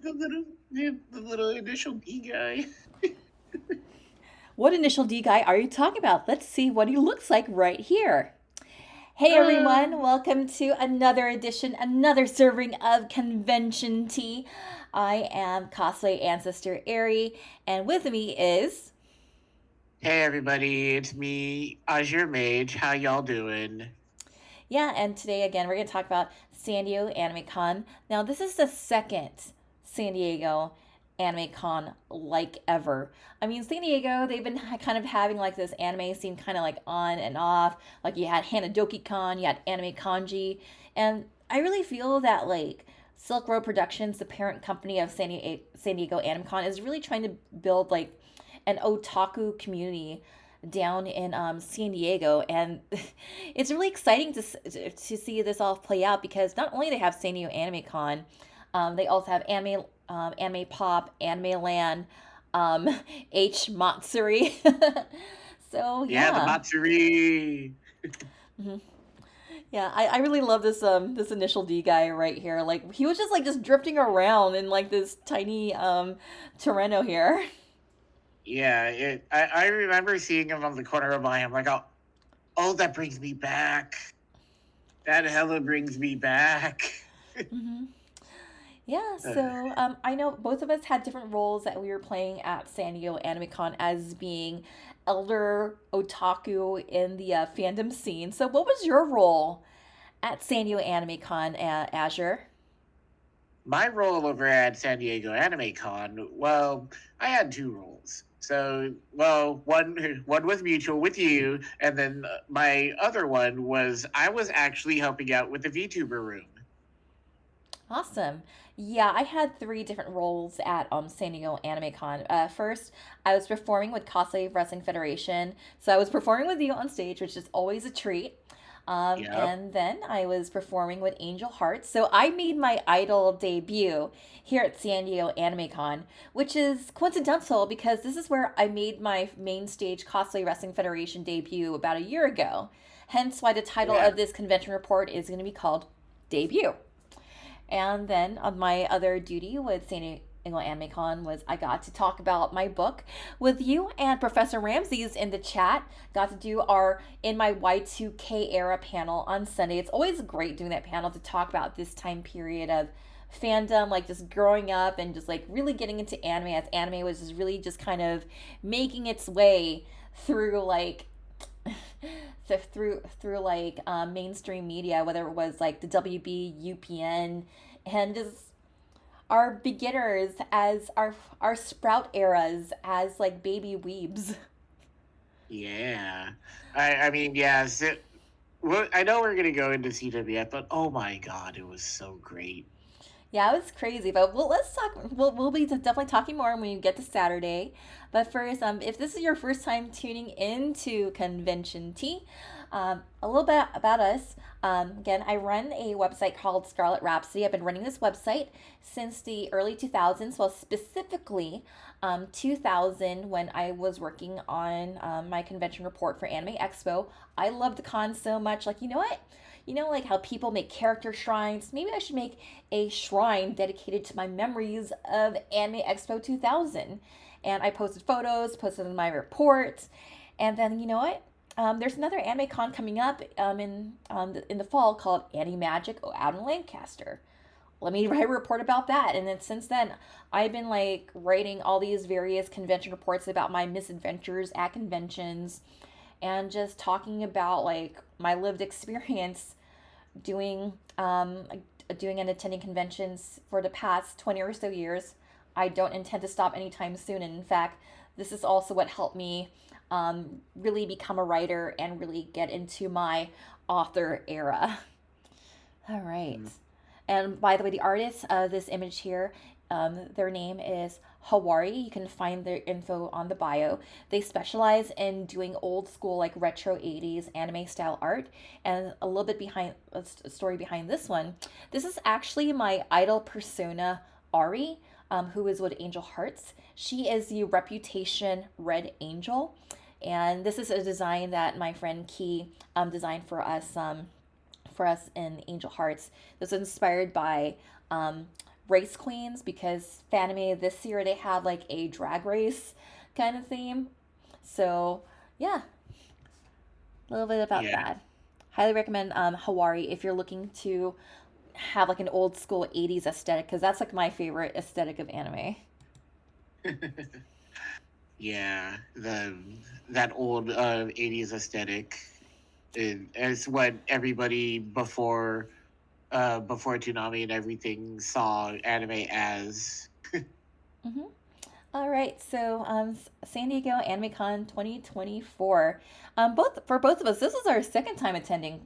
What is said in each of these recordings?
the little initial D guy. What initial D guy are you talking about? Let's see what he looks like right here. Hey Uh, everyone, welcome to another edition, another serving of Convention Tea. I am Cosplay Ancestor Airy, and with me is. hey everybody, it's me, Azur Mage. How y'all doing? Yeah, and today again we're going to talk about San Diego Anime Con. Now, this is the second San Diego Anime Con like ever. I mean, San Diego, they've been kind of having like this anime scene kind of like on and off. Like you had Hanadoki Con, you had Anime Kanji, and I really feel that like Silk Road Productions, the parent company of San Diego Anime Con, is really trying to build like an otaku community down in San Diego, and it's really exciting to see this all play out because not only they have San Diego Anime Con, they also have Anime Pop, Anime Land, um, H Matsuri. So Yeah, the yeah. Matsuri. Mhm. Yeah, I really love this initial D guy right here. Like he was just like just drifting around in like this tiny Torreno here. Yeah, I remember seeing him on the corner of my eye. I'm like, oh, that brings me back. That hella brings me back. Hmm. Yeah, Uh, so I know both of us had different roles that we were playing at San Diego Anime Con as being elder otaku in the fandom scene. So, what was your role at San Diego Anime Con, Azure? my role over at San Diego Anime Con, well, I had two roles. So, well, one was mutual with you, and then my other one was I was actually helping out with the VTuber room. Awesome. Yeah, I had three different roles at San Diego Anime Con. First, I was performing with Cosplay Wrestling Federation. So I was performing with you on stage, which is always a treat. Yep. And then I was performing with Angel Hearts. So I made my idol debut here at San Diego Anime Con, which is coincidental because this is where I made my main stage Cosplay Wrestling Federation debut about a year ago. Hence why the title Yeah. of this convention report is going to be called Debut. And then on my other duty with San Diego Anime Con was I got to talk about my book with you and Professor Ramsey's in the chat. Got to do our In My Y2K Era panel on Sunday. It's always great doing that panel to talk about this time period of fandom, like just growing up and just like really getting into anime as anime was just really just kind of making its way through like through like mainstream media, whether it was like the WB, UPN, and just our beginners as our sprout eras as like baby weebs. Yeah. I mean, yeah. Well, I know we're gonna go into CWF, but oh my god, it was so great. Yeah, it was crazy, but let's talk. We'll be definitely talking more when we get to Saturday. But first, if this is your first time tuning into Convention Tea, a little bit about us. Again, I run a website called Scarlet Rhapsody. I've been running this website since the early 2000s, well, specifically 2000 when I was working on my convention report for Anime Expo. I loved the con so much. Like, you know what? You know, like how people make character shrines? Maybe I should make a shrine dedicated to my memories of Anime Expo 2000. And I posted photos, posted in my reports. And then, you know what? There's another anime con coming up in the fall called Anime Magic out in Lancaster. Let me write a report about that. And then since then, I've been like writing all these various convention reports about my misadventures at conventions and just talking about like my lived experience doing doing and attending conventions for the past 20 or so years. I don't intend to stop anytime soon. And in fact, this is also what helped me really become a writer and really get into my author era. All right. Mm. And by the way, the artist of this image here, their name is Hawari. You can find their info on the bio. They specialize in doing old school, like retro 80s anime style art. And a little bit behind a story behind this one. This is actually my idol persona, Ari, who is with Angel Hearts. She is the Reputation Red Angel. And this is a design that my friend Key designed for us in Angel Hearts. This was inspired by race queens because Fanime this year they have like a drag race kind of theme. So yeah, a little bit about Yeah. that. Highly recommend Hawari if you're looking to have like an old school 80s aesthetic because that's like my favorite aesthetic of anime. Yeah, the that old 80s aesthetic is what everybody before Toonami and everything saw anime as. Mm-hmm. All right, so San Diego AnimeCon 2024. Both for both of us, this is our second time attending.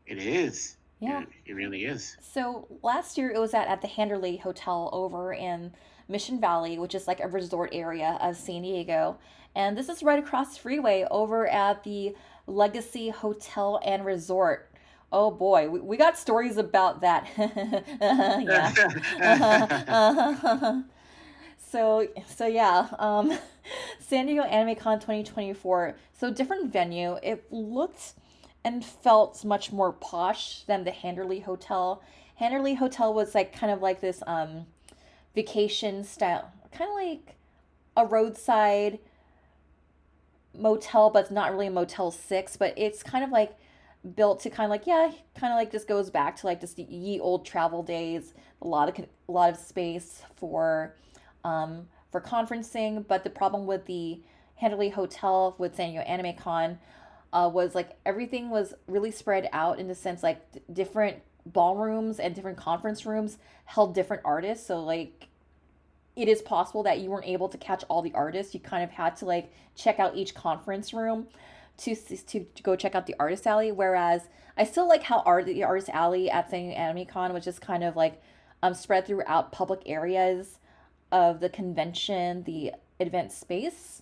It is. Yeah. It really is. So last year it was at the Handerley Hotel over in Mission Valley, which is like a resort area of San Diego. And this is right across the freeway over at the Legacy Hotel and Resort. Oh boy, we got stories about that. Yeah. So yeah, San Diego Anime Con 2024. So different venue. It looked and felt much more posh than the Handerley Hotel. Handerley Hotel was like kind of like this vacation style, kind of like a roadside motel, but it's not really a Motel 6, but it's kind of like built to kind of like, yeah, kind of like just goes back to like just the ye old travel days. A lot of space for conferencing, but the problem with the Handerley Hotel with San Diego Anime Con was like everything was really spread out in the sense like different ballrooms and different conference rooms held different artists. So like it is possible that you weren't able to catch all the artists. You kind of had to like check out each conference room to go check out the artist alley. Whereas I still like how the artist alley at San Diego Anime Con was just kind of like spread throughout public areas of the convention, the event space.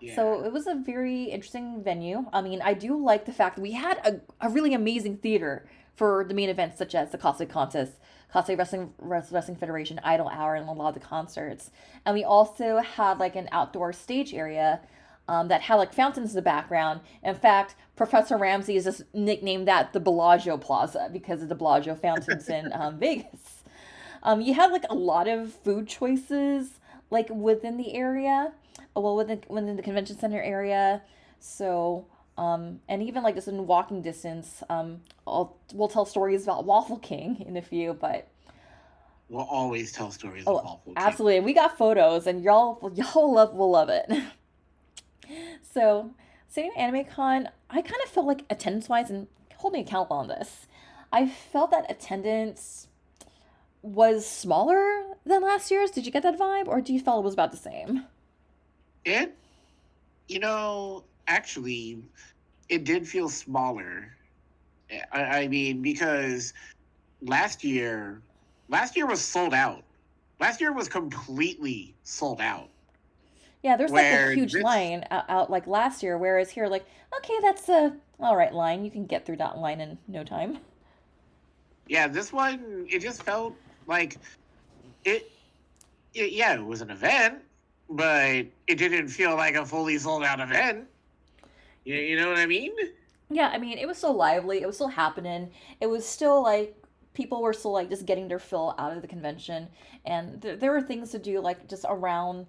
Yeah. So it was a very interesting venue. I mean, I do like the fact that we had a really amazing theater for the main events, such as the cosplay contest, cosplay wrestling federation, idol hour, and a lot of the concerts. And we also had like an outdoor stage area that had like fountains in the background. In fact, Professor Ramsey has just nicknamed that the Bellagio Plaza because of the Bellagio fountains in Vegas. You had like a lot of food choices like within the area, well within the convention center area. So and even like just in walking distance, we'll tell stories about Waffle King in a few, but We'll always tell stories of oh, Awful King. absolutely, we got photos, and y'all will love it. So, sitting at Anime Con, I kind of felt like attendance wise, and hold me accountable on this. I felt that attendance was smaller than last year's. Did you get that vibe, or do you feel it was about the same? It, actually, it did feel smaller. I mean, because last year, last year was sold out. Last year was completely sold out. Yeah, there's like a Where huge this, line out like last year, whereas here, like, okay, that's a all right line. You can get through that line in no time. yeah, this one, it just felt like it, yeah, it was an event, but it didn't feel like a fully sold out event. You know what I mean? Yeah, I mean, it was still lively. It was still happening. It was still like people were still like just getting their fill out of the convention, and there were things to do like just around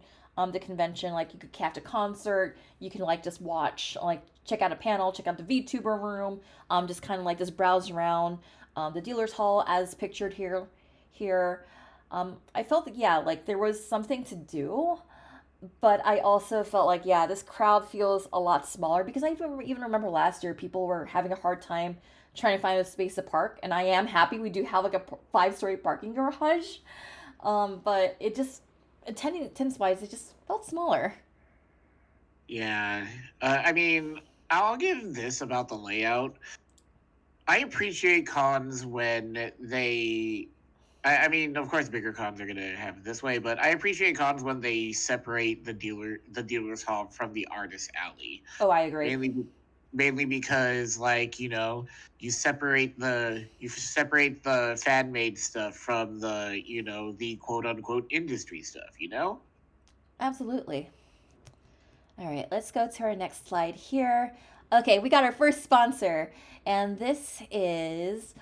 the convention. Like you could catch a concert. You can like just watch, like check out a panel, check out the VTuber room. Just kind of like just browse around the dealer's hall as pictured here. Here, I felt that yeah, like there was something to do, but I also felt like yeah, this crowd feels a lot smaller because I even remember last year people were having a hard time trying to find a space to park, and I am happy we do have like a 5-story parking garage, but it just attendance wise, it just felt smaller. Yeah. I mean, I'll give this about the layout. I appreciate cons when they. I mean, of course, bigger cons are gonna have it this way, but I appreciate cons when they separate the dealer's hall from the artist alley. Oh, I agree. Mainly, mainly because, like, you separate the fan made stuff from the the quote unquote industry stuff. Absolutely. All right, let's go to our next slide here. Okay, we got our first sponsor, and this is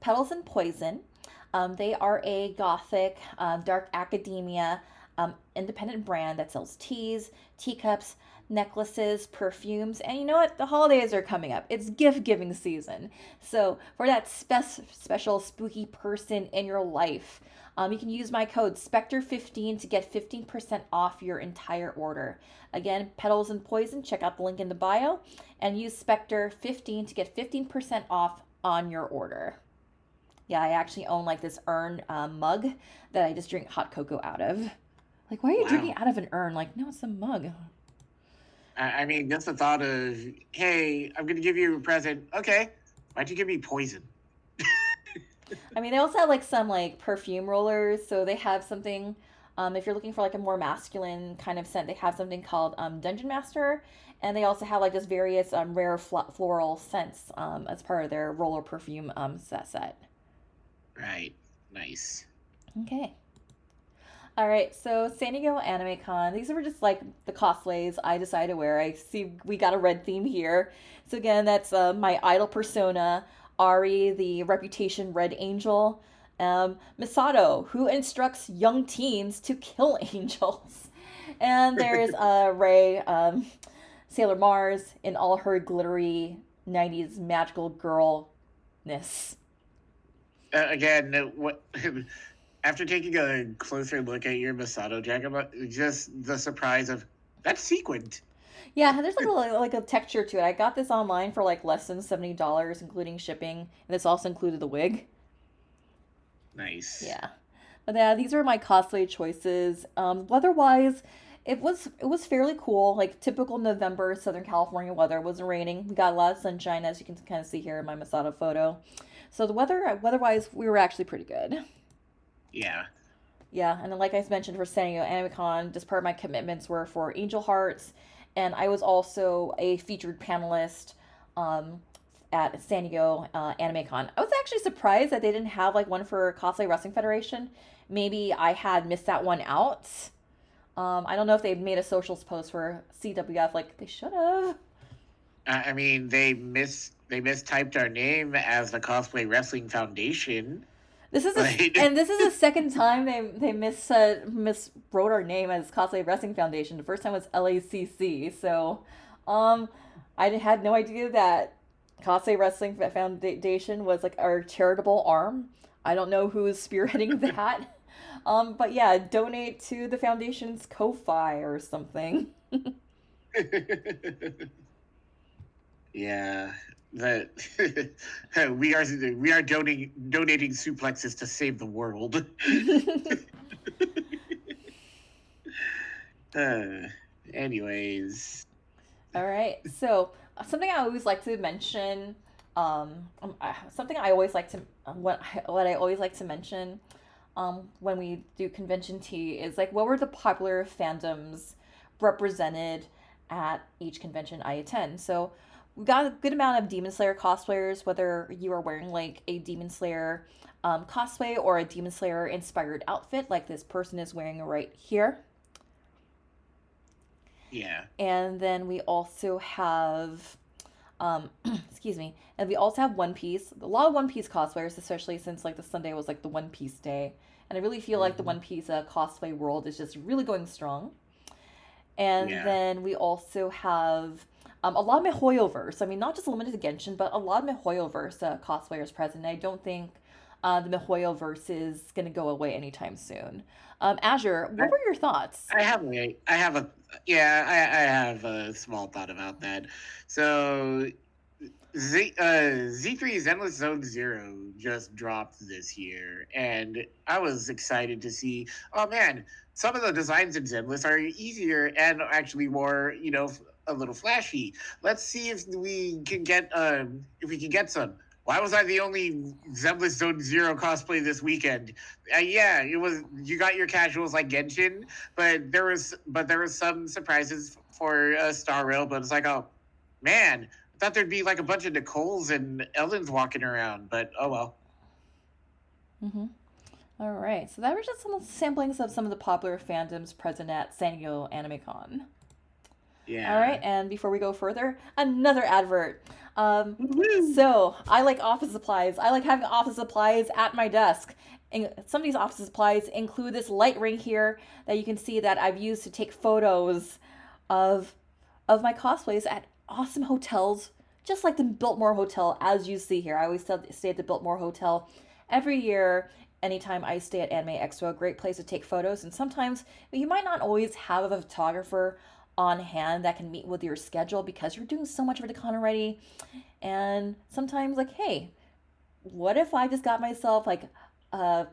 Petals and Poison. They are a gothic, dark academia independent brand that sells teas, teacups, necklaces, perfumes, and you know what? The holidays are coming up. It's gift giving season. So, for that special spooky person in your life, you can use my code Spectre15 to get 15% off your entire order. Again, Petals and Poison, check out the link in the bio and use Spectre15 to get 15% off on your order. Yeah, I actually own like this urn mug that I just drink hot cocoa out of. Like, why are you drinking Wow. out of an urn? Like, no, it's a mug. I mean, just the thought of, hey, I'm gonna give you a present. Okay, why'd you give me poison? I mean, they also have like some like perfume rollers, so they have something. If you're looking for like a more masculine kind of scent, they have something called Dungeon Master, and they also have like just various rare floral scents as part of their roller perfume set. Right. Nice. Okay. All right, so San Diego Anime Con. These were just like the cosplays I decided to wear. I see we got a red theme here. So again, that's my idol persona, Ari, the reputation Red Angel. Misato, who instructs young teens to kill angels. And there's Ray, Sailor Mars, in all her glittery 90s magical girlness. Again, what after taking a closer look at your Masato jacket, just the surprise of that's sequined. Yeah, there's like a texture to it. I got this online for like less than $70, including shipping, and this also included the wig. Nice. Yeah, but yeah, these are my cosplay choices. Weather-wise, it was fairly cool. Like typical November Southern California weather. It wasn't raining. We got a lot of sunshine, as you can kind of see here in my Masato photo. So the weather-wise, we were actually pretty good. Yeah. Yeah, and then like I mentioned for San Diego AnimeCon, just part of my commitments were for Angel Hearts, and I was also a featured panelist um, at San Diego AnimeCon. I was actually surprised that they didn't have like one for Cosplay Wrestling Federation. Maybe I had missed that one out. I don't know if they made a socials post for CWF like they should have. I mean, they mistyped our name as the Cosplay Wrestling Foundation. Right? This is the second time they miswrote our name as Cosplay Wrestling Foundation. The first time was LACC. So, um, I had no idea that Cosplay Wrestling Foundation was like our charitable arm. I don't know who is spearheading that. But yeah, donate to the foundation's Ko-fi or something. Yeah. That we are donating suplexes to save the world. uh, anyways. All right. So something I always like to mention, something I always like to what I always like to mention, when we do convention tea is like what were the popular fandoms represented at each convention I attend. So we got a good amount of Demon Slayer cosplayers, whether you are wearing like a Demon Slayer cosplay or a Demon Slayer inspired outfit, like this person is wearing right here. Yeah. And then we also have excuse me, and we also have One Piece. A lot of One Piece cosplayers, especially since like the Sunday was like the One Piece day, and I really feel like the Mm-hmm. One Piece cosplay world is just really going strong. And Yeah. then we also have a lot of MiHoYoverse. I mean, not just limited to Genshin, but a lot of MiHoYoverse cosplayers present. And I don't think the MiHoYoverse is going to go away anytime soon. Azure, I, what were your thoughts? I have a yeah, I have a small thought about that. So Z3's Endless Zone Zero just dropped this year, and I was excited to see. Oh man, some of the designs in Zenless are easier and actually more, a little flashy. Let's see if we can get some. Why was I the only Zenless Zone Zero cosplay this weekend? Yeah, it was. You got your casuals like Genshin, but there was some surprises for Star Rail. But it's like, oh man, I thought there'd be like a bunch of Nicoles and Ellens walking around, but oh well. Mm-hmm. All right, so that was just some samplings of some of the popular fandoms present at San Diego AnimeCon. All Yeah. right, and before we go further, another advert. Woo-woo. So I like office supplies. I like having office supplies at my desk. And some of these office supplies include this light ring here that you can see that I've used to take photos of my cosplays at awesome hotels, just like the Biltmore Hotel, as you see here. I always stay at the Biltmore Hotel every year. Anytime I stay at Anime Expo, a great place to take photos. And sometimes you might not always have a photographer on hand that can meet with your schedule because you're doing so much for the con already. And sometimes, like, hey, what if I just got myself uh,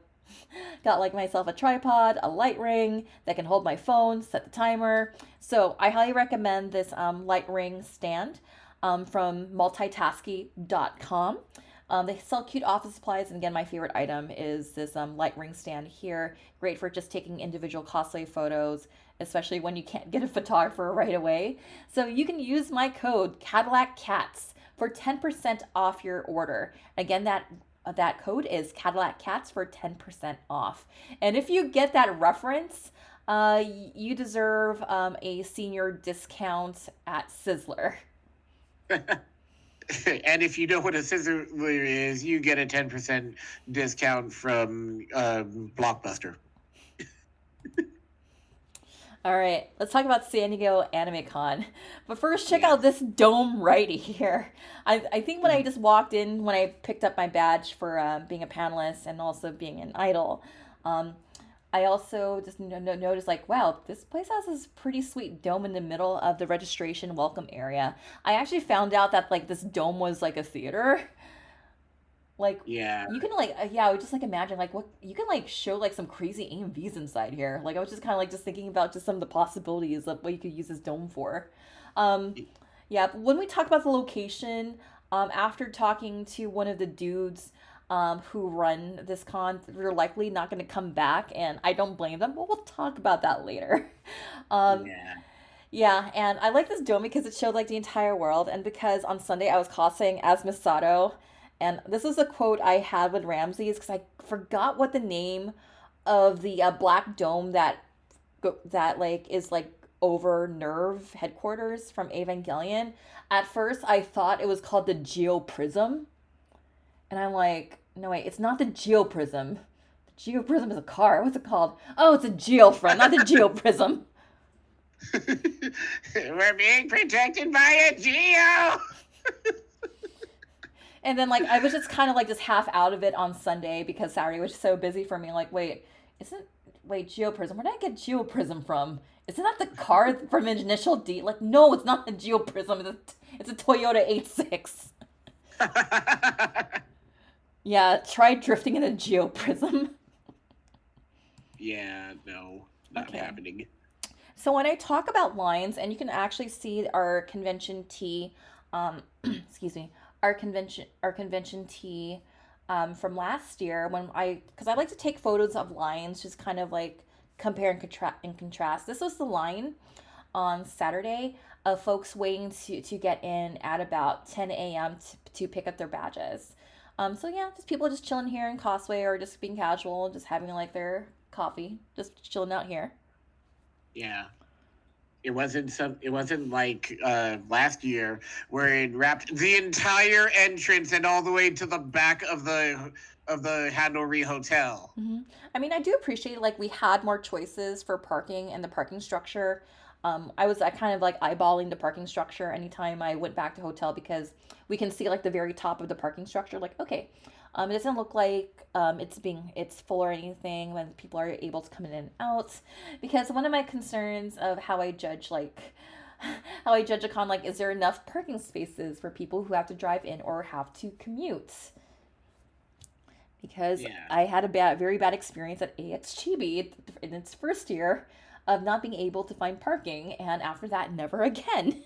myself a tripod, a light ring that can hold my phone, set the timer. So I highly recommend this light ring stand from multitasky.com. They sell cute office supplies, and again, my favorite item is this light ring stand here. Great for just taking individual cosplay photos, especially when you can't get a photographer right away. So you can use my code Cadillac Cats for 10% off your order. Again, that code is Cadillac Cats for 10% off. And if you get that reference, you deserve a senior discount at Sizzler. And if you know what a sizzler is, you get a 10% discount from Blockbuster. All right, let's talk about San Diego Anime Con. But first, check Yeah. out this dome right here. I think when I just walked in, when I picked up my badge for being a panelist and also being an idol, um, I also just noticed like, wow, this place has this pretty sweet dome in the middle of the registration welcome area. I actually found out that like this dome was like a theater. Like Yeah. you can like yeah, I would just like imagine like what you can like show like some crazy AMVs inside here. Like I was just kind of like just thinking about just some of the possibilities of what you could use this dome for. Um, yeah, but when we talk about the location, after talking to one of the dudes who run this con, they're likely not going to come back, and I don't blame them. But we'll talk about that later. Um, Yeah. yeah, and I like this dome because it showed like the entire world, and because on Sunday I was cosplaying as Misato, and this was a quote I had with Ramses because I forgot what the name of the black dome that like is like over Nerve headquarters from Evangelion. At first, I thought it was called the Geoprism, and I'm like, no wait, it's not the Geoprism. The Geoprism is a car. What's it called? Oh, it's a Geofriend, not the Geoprism. We're being protected by a Geo. And then like I was just kind of like just half out of it on Sunday because Saturday was so busy for me. Like, isn't wait Geoprism? Where did I get Geoprism from? Isn't that the car from Initial D? Like, no, it's not the Geoprism. It's a Toyota 86. Yeah, try drifting in a Geoprism. Yeah, no, not Okay. happening. So when I talk about lines, and you can actually see our convention tee, excuse me, our convention tee from last year because I like to take photos of lines, just kind of like compare and contrast. This was the line on Saturday of folks waiting to get in at about 10 a.m. To pick up their badges. So yeah, just people just chilling here in cosplay or just being casual, just having like their coffee, just chilling out here. Yeah. It wasn't like last year where it wrapped the entire entrance and all the way to the back of the Hanori Hotel. Hmm. I mean, I do appreciate like we had more choices for parking and the parking structure. I kind of like eyeballing the parking structure anytime I went back to hotel because we can see like the very top of the parking structure. Like, okay, it doesn't look like it's full or anything when people are able to come in and out. Because one of my concerns of how I judge how I judge a con, like, is there enough parking spaces for people who have to drive in or have to commute? Because Yeah. I had very bad experience at AX Chibi in its first year of not being able to find parking, and after that, never again.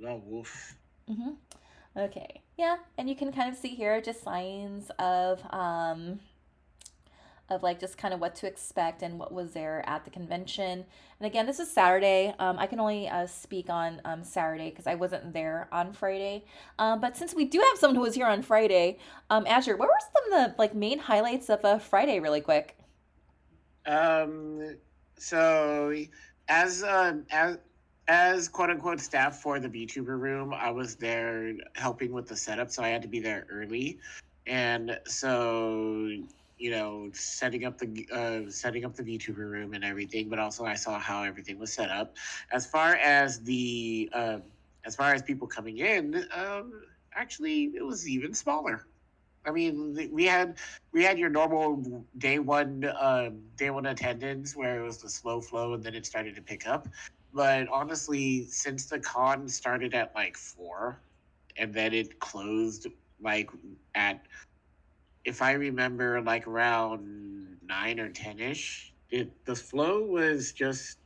Oh, woof. Hmm. Okay, yeah, and you can kind of see here just signs of like just kind of what to expect and what was there at the convention. And again, this is Saturday. I can only speak on Saturday because I wasn't there on Friday. But since we do have someone who was here on Friday, Azure, what were some of the like main highlights of Friday, really quick? So as as quote unquote staff for the VTuber room, I was there helping with the setup, so I had to be there early, and so setting up the VTuber room and everything. But also, I saw how everything was set up. As far as as far as people coming in, actually, it was even smaller. I mean, we had your normal day one attendance where it was the slow flow and then it started to pick up. But honestly, since the con started at like 4, and then it closed like at, if I remember, like around 9 or 10ish, the flow was just,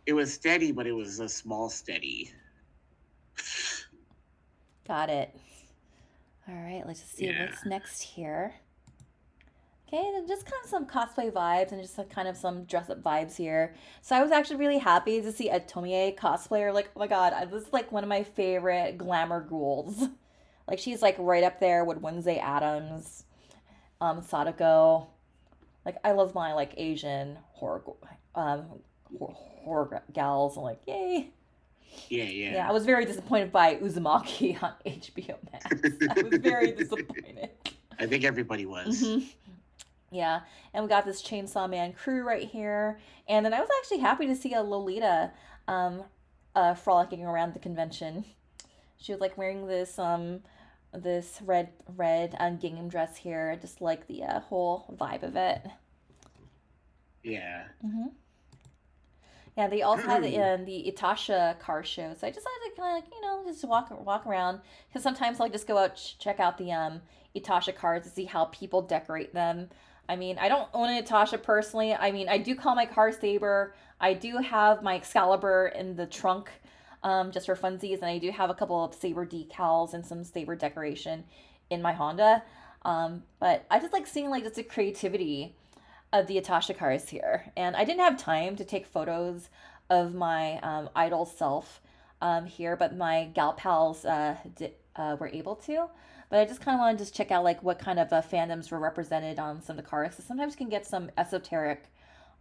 it was steady, but it was a small steady. Got it. All right, let's just see Yeah. what's next here. Okay, and just kind of some cosplay vibes and just kind of some dress up vibes here. So I was actually really happy to see a Tomie cosplayer. Like, oh my god, this is like one of my favorite glamour ghouls. Like she's like right up there with Wednesday Addams, Sadako. Like I love my like Asian um horror gals. I'm like, yay. Yeah, Yeah, yeah. I was very disappointed by Uzumaki on HBO Max. I was very disappointed. I think everybody was. hmm Yeah, and we got this Chainsaw Man crew right here, and then I was actually happy to see a Lolita, um, frolicking around the convention. She was like wearing this red gingham dress here. Just like the whole vibe of it. Yeah. hmm Yeah, they also had the Itasha car show, so I decided to kind of like just walk around because sometimes I'll just go out check out the Itasha cars to see how people decorate them. I mean, I don't own an Itasha personally. I mean, I do call my car Saber. I do have my Excalibur in the trunk, just for funsies, and I do have a couple of Saber decals and some Saber decoration in my Honda. But I just like seeing like just the creativity of the Atasha cars here. And I didn't have time to take photos of my idol self here, but my gal pals were able to. But I just kind of want to just check out like what kind of fandoms were represented on some of the cars. So sometimes you can get some esoteric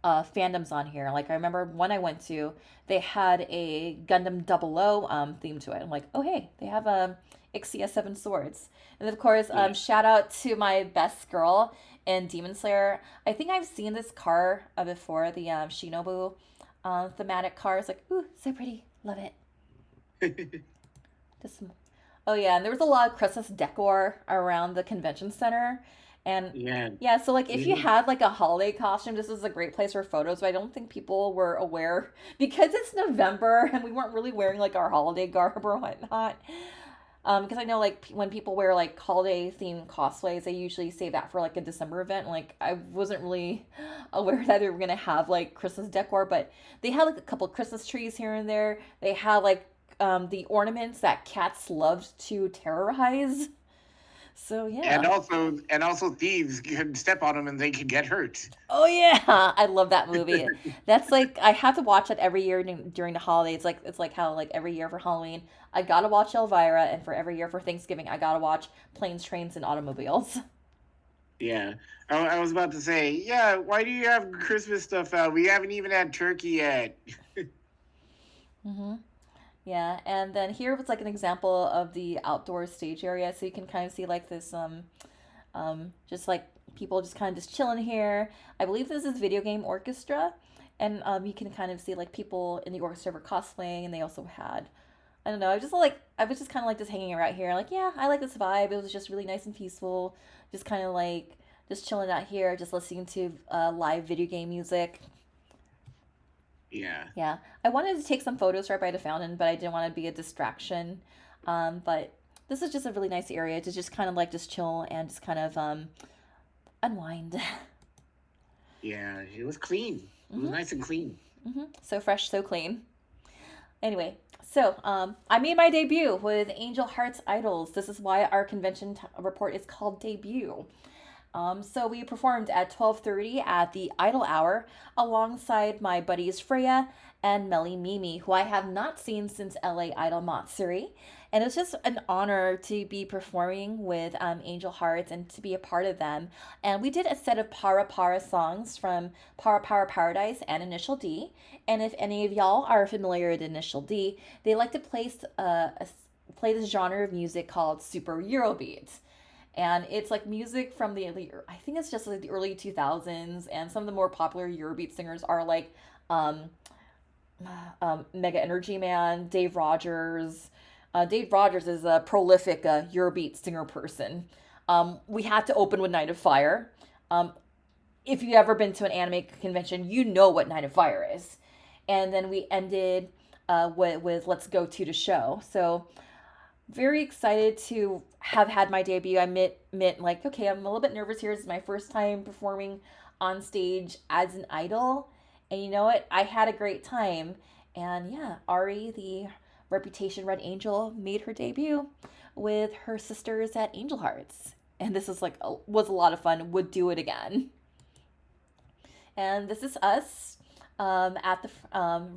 fandoms on here. Like I remember one I went to, they had a Gundam Double O theme to it. I'm like, oh hey, they have Ixia Seven Swords, and of course, Yeah. shout out to my best girl in Demon Slayer. I think I've seen this car before, the Shinobu thematic car. It's like, ooh, so pretty, love it. Just oh yeah, and there was a lot of Christmas decor around the convention center. And Yeah. yeah, so like if you Mhm. had like a holiday costume, this is a great place for photos, but I don't think people were aware because it's November and we weren't really wearing like our holiday garb or whatnot. Because I know like when people wear like holiday themed cosplays, they usually save that for like a December event. Like I wasn't really aware that they were gonna have like Christmas decor, but they had like a couple Christmas trees here and there. They had like the ornaments that cats loved to terrorize. So and yeah. also and also thieves can step on them and they can get hurt. Oh yeah, I love that movie. That's like I have to watch it every year during the holidays. It's like how like every year for Halloween I gotta watch Elvira, and for every year for Thanksgiving I gotta watch Planes, Trains, and Automobiles. Yeah. I was about to say, yeah, why do you have Christmas stuff out? We haven't even had turkey yet. hmm Yeah, and then here was like an example of the outdoor stage area, so you can kind of see like this just like people just kind of just chilling here. I believe this is video game orchestra, and you can kind of see like people in the orchestra were cosplaying, and they also had I don't know. I was just kind of like just hanging around here. Like, yeah, I like this vibe. It was just really nice and peaceful. Just kind of like just chilling out here, just listening to live video game music. Yeah. Yeah, I wanted to take some photos right by the fountain, but I didn't want to be a distraction. But this is just a really nice area to just kind of like just chill and just kind of unwind. Yeah. It was clean. It was hmm nice and clean. So fresh, so clean. Anyway, so I made my debut with Angel Hearts Idols. This is why our convention report is called Debut. So we performed at 12:30 at the Idle Hour alongside my buddies Freya and Melly Mimi, who I have not seen since LA Idol Matsuri. And it's just an honor to be performing with Angel Hearts and to be a part of them. And we did a set of Para Para songs from Para Para Paradise and Initial D. And if any of y'all are familiar with Initial D, they like to play this genre of music called Super Eurobeat, and it's like music from I think it's just like the early 2000s, and some of the more popular Eurobeat singers are like um, Mega Energy Man, Dave Rogers. Dave Rogers is a prolific Eurobeat singer person. We had to open with Night of Fire. Um, if you've ever been to an anime convention, you know what Night of Fire is. And then we ended with Let's Go to the Show. So very excited to have had my debut. I admit, like, okay, I'm a little bit nervous here. This is my first time performing on stage as an idol. And you know what? I had a great time. And yeah, Ari, the Reputation Red Angel, made her debut with her sisters at Angel Hearts. And this is was a lot of fun. Would do it again. And this is us at the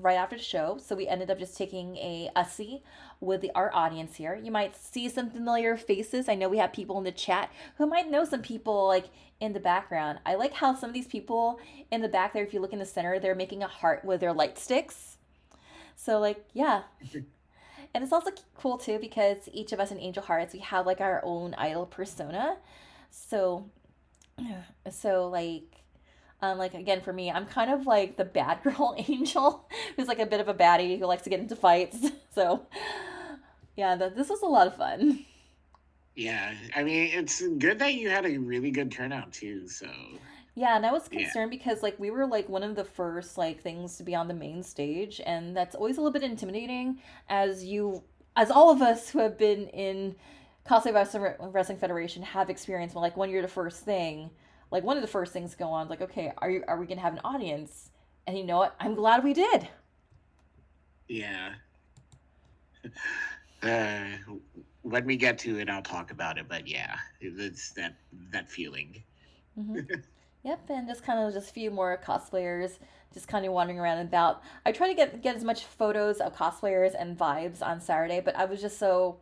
right after the show. So we ended up just taking a ussie with our audience here. You might see some familiar faces. I know we have people in the chat who might know some people like in the background. I like how some of these people in the back there, if you look in the center, they're making a heart with their light sticks. So like, yeah. And it's also cool too because each of us in Angel Hearts, we have like our own idol persona. So, like again for me, I'm kind of like the bad girl angel, who's like a bit of a baddie who likes to get into fights. So, yeah, this was a lot of fun. Yeah, I mean, it's good that you had a really good turnout too. So Yeah, and I was yeah, concerned because like we were like one of the first like things to be on the main stage, and that's always a little bit intimidating as all of us who have been in Cosplay Wrestling Federation have experienced like when you're the first thing, like one of the first things to go on, like, okay, are we gonna have an audience? And you know what? I'm glad we did. yeah. Uh, when we get to it, I'll talk about it. But yeah, it's that feeling. Hmm. Yep, and just kind of just a few more cosplayers, just kind of wandering around and about. I try to get as much photos of cosplayers and vibes on Saturday, but I was just so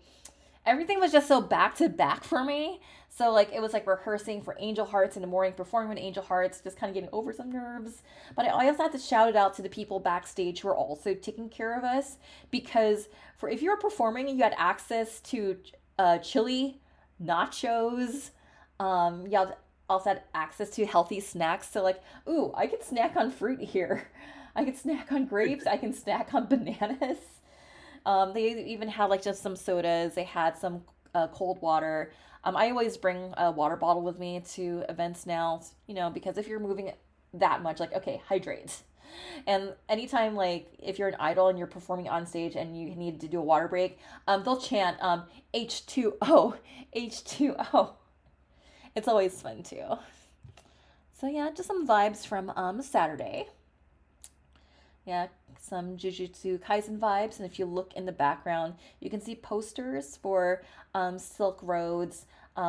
everything was just so back to back for me. So like it was like rehearsing for Angel Hearts in the morning, performing with Angel Hearts, just kind of getting over some nerves. But I also have to shout it out to the people backstage who are also taking care of us, because for if you were performing, you had access to chili, nachos. You also had access to healthy snacks. So like, ooh, I can snack on fruit here. I can snack on grapes. I can snack on bananas. They even had like just some sodas. They had some cold water. I always bring a water bottle with me to events now, because if you're moving that much, like, okay, hydrate. And anytime, like, if you're an idol and you're performing on stage and you need to do a water break, they'll chant H2O, H2O. It's always fun too. So yeah, just some vibes from Saturday. Yeah, some Jujutsu Kaisen vibes. And if you look in the background, you can see posters for Silk Roads,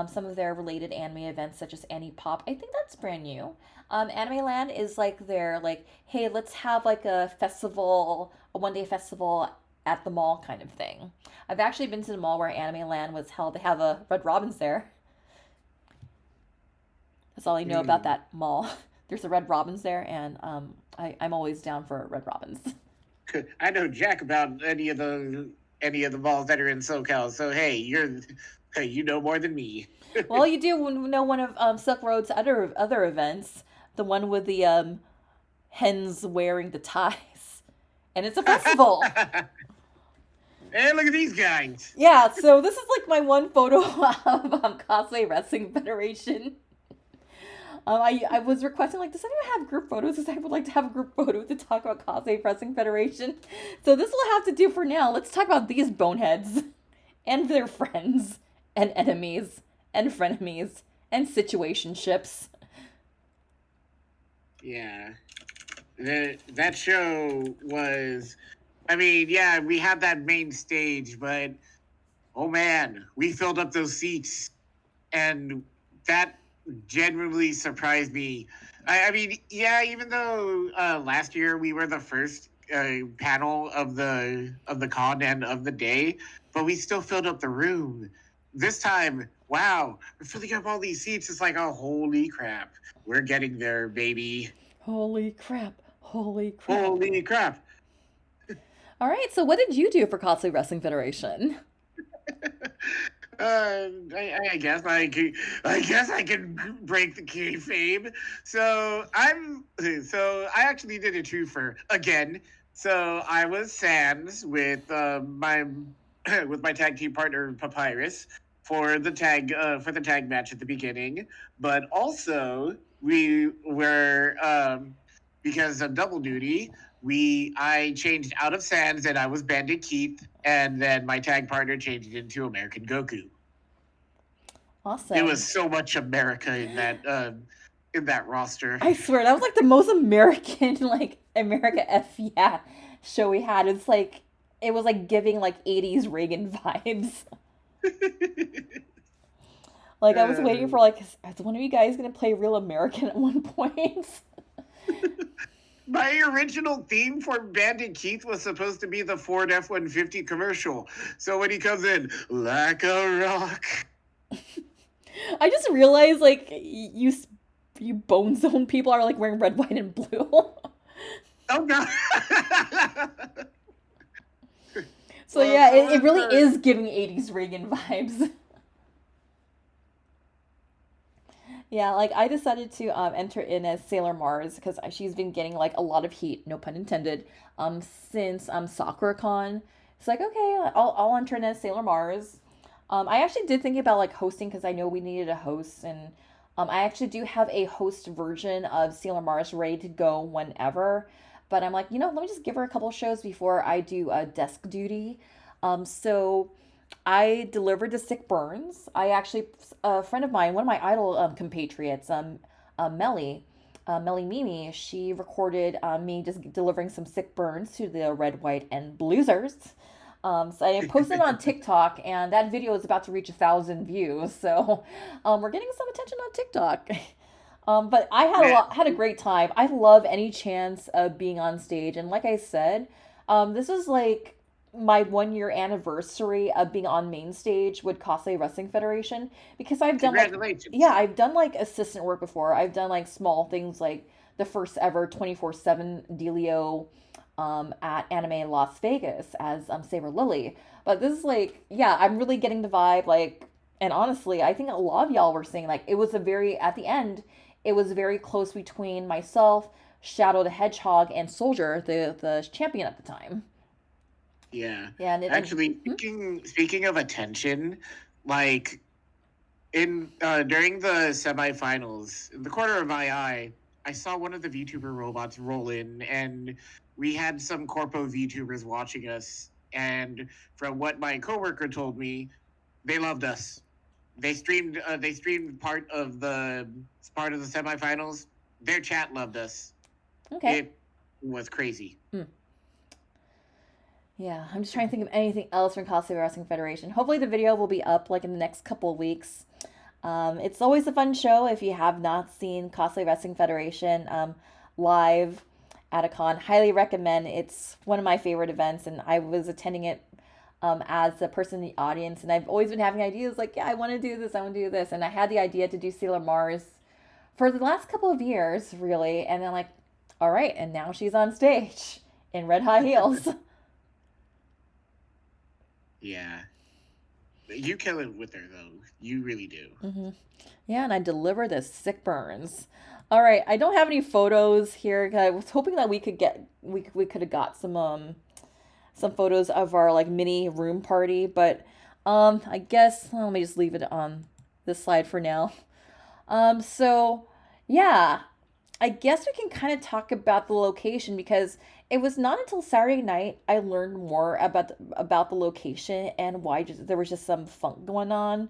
some of their related anime events, such as Annie Pop. I think that's brand new. Anime Land is like their, like, hey, let's have like a festival, a 1 day festival at the mall kind of thing. I've actually been to the mall where Anime Land was held. They have a Red Robin's there. That's all I know about Mm. that mall. There's a Red Robin's there, and I'm always down for Red Robin's. I know jack about any of the balls that are in SoCal. So hey, you know more than me. Well, you do know one of Silk Road's other events, the one with the hens wearing the ties, and it's a festival. Hey, look at these guys. Yeah, so this is like my one photo of Cosplay Wrestling Federation. I was requesting, like, does anyone have group photos? Because I would like to have a group photo to talk about Cosplay Wrestling Federation. So this will have to do for now. Let's talk about these boneheads and their friends and enemies and frenemies and situationships. Yeah, that show was. I mean, yeah, we had that main stage, but oh man, we filled up those seats, and that genuinely surprised me. I mean, yeah, even though last year we were the first panel of the con and of the day, but we still filled up the room. This time, wow, we're filling up all these seats. It's like, oh, holy crap, we're getting there, baby. Holy crap. Holy crap. Holy crap. All right, so what did you do for Cosplay Wrestling Federation? I guess I can break the kayfabe. So I actually did a twofer again. So I was Sans with my with my tag team partner Papyrus for the tag match at the beginning, but also we were because of double duty. I changed out of Sans and I was Bandit Keith, and then my tag partner changed it into American Goku. It Awesome. was so much America in that roster. I swear that was like the most American like America F yeah show we had. It's like it was like giving like 80s Reagan vibes. Like I was waiting for like is one of you guys gonna play real American at one point? My original theme for Bandit Keith was supposed to be the Ford F-150 commercial. So when he comes in, like a rock. I just realized like you Bone Zone people are like wearing red, white, and blue. Oh god. So yeah, it really is giving 80s Reagan vibes. Yeah, like I decided to enter in as Sailor Mars because she's been getting like a lot of heat, no pun intended, since SakuraCon. It's like okay, I'll enter in as Sailor Mars. I actually did think about like hosting because I know we needed a host, and I actually do have a host version of Sailor Mars ready to go whenever. But I'm like, let me just give her a couple shows before I do desk duty. So I delivered the sick burns. I actually, a friend of mine, one of my idol compatriots, Melly Mimi, she recorded me just delivering some sick burns to the red, white, and bluesers. So I posted it on TikTok, and that video is about to reach 1,000 views. So we're getting some attention on TikTok. But I had a great time. I love any chance of being on stage, and like I said, this was like my 1 year anniversary of being on main stage with Cosplay Wrestling Federation because I've done like Congratulations. yeah, I've done like assistant work before. I've done like small things like the first ever 24/7 Delio at Anime Las Vegas as Saber Lily. But this is like yeah, I'm really getting the vibe like and honestly, I think a lot of y'all were saying like it was a very at the end, it was very close between myself, Shadow the Hedgehog, and Soldier, the champion at the time. Yeah. Yeah, Actually, speaking of attention, like in during the semifinals, in the corner of my eye, I saw one of the VTuber robots roll in, and we had some corpo VTubers watching us. And from what my coworker told me, they loved us. They streamed. They streamed part of the semifinals. Their chat loved us. okay. It was crazy. Mm. Yeah, I'm just trying to think of anything else from Cosplay Wrestling Federation. Hopefully, the video will be up like in the next couple of weeks. It's always a fun show if you have not seen Cosplay Wrestling Federation live at a con. Highly recommend. It's one of my favorite events, and I was attending it as a person in the audience. And I've always been having ideas like, yeah, I want to do this, I want to do this. And I had the idea to do Sailor Mars for the last couple of years, really. And then, like, all right, and now she's on stage in red high heels. Yeah. You kill it with her though. You really do. Mm-hmm. Yeah, and I deliver the sick burns. All right, I don't have any photos here. I was hoping that we could have got some photos of our like mini room party, but I guess let me just leave it on this slide for now. So yeah, I guess we can kind of talk about the location because it was not until Saturday night I learned more about the location and why there was just some funk going on.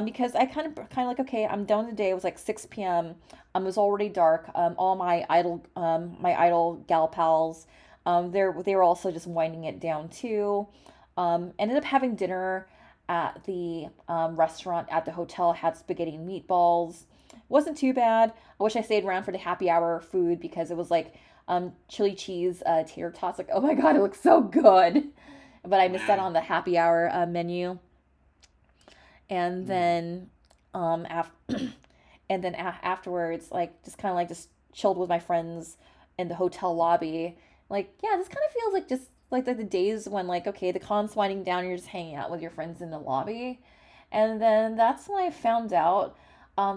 Because I kind of like okay, I'm done with the day. It was like 6 p.m. It was already dark. All my idol gal pals, they were also just winding it down too. Ended up having dinner at the restaurant at the hotel. Had spaghetti and meatballs. wasn't too bad. I wish I stayed around for the happy hour food because it was like chili cheese tater tots. Like, oh my god, it looks so good. But I missed out Wow. on the happy hour menu. And Mm. then and then afterwards, like just kind of like just chilled with my friends in the hotel lobby. Like, yeah, this kind of feels like just like the days when like okay, the con's winding down, you're just hanging out with your friends in the lobby. And then that's when I found out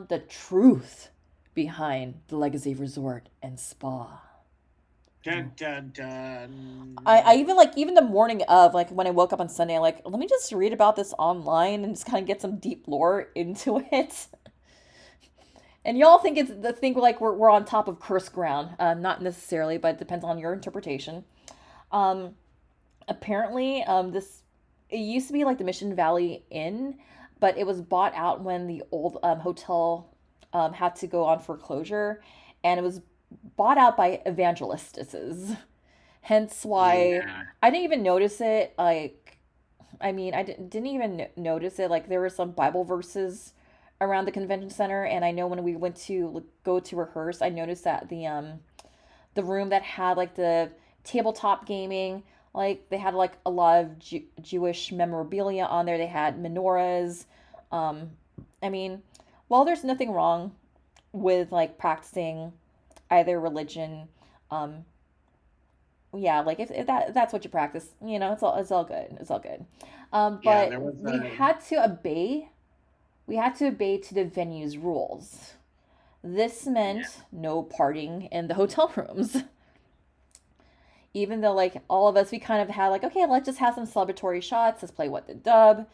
the truth behind the Legacy Resort and Spa. Dun dun I dun. even like even the morning of like when I woke up on Sunday, like let me just read about this online and just kind of get some deep lore into it. And y'all think it's the think like we're on top of cursed ground, not necessarily, but it depends on your interpretation. Um, Apparently, this it used to be like the Mission Valley Inn, but it was bought out when the old hotel had to go on foreclosure, and it was bought out by evangelists. Hence why Yeah. I didn't even notice it. Like, I mean, I didn't even notice it. Like, there were some Bible verses around the convention center, and I know when we went to like, go to rehearse, I noticed that the room that had like the tabletop gaming, like they had like a lot of Jewish memorabilia on there. They had menorahs. Um, I mean, while there's nothing wrong with like practicing either religion, um, yeah, like if that's what you practice, it's all good. It's all good. Yeah, But there was we had to obey. We had to obey to the venue's rules. This yeah. meant no partying in the hotel rooms. Even though like all of us we kind of had like okay, let's just have some celebratory shots, let's play what the dub,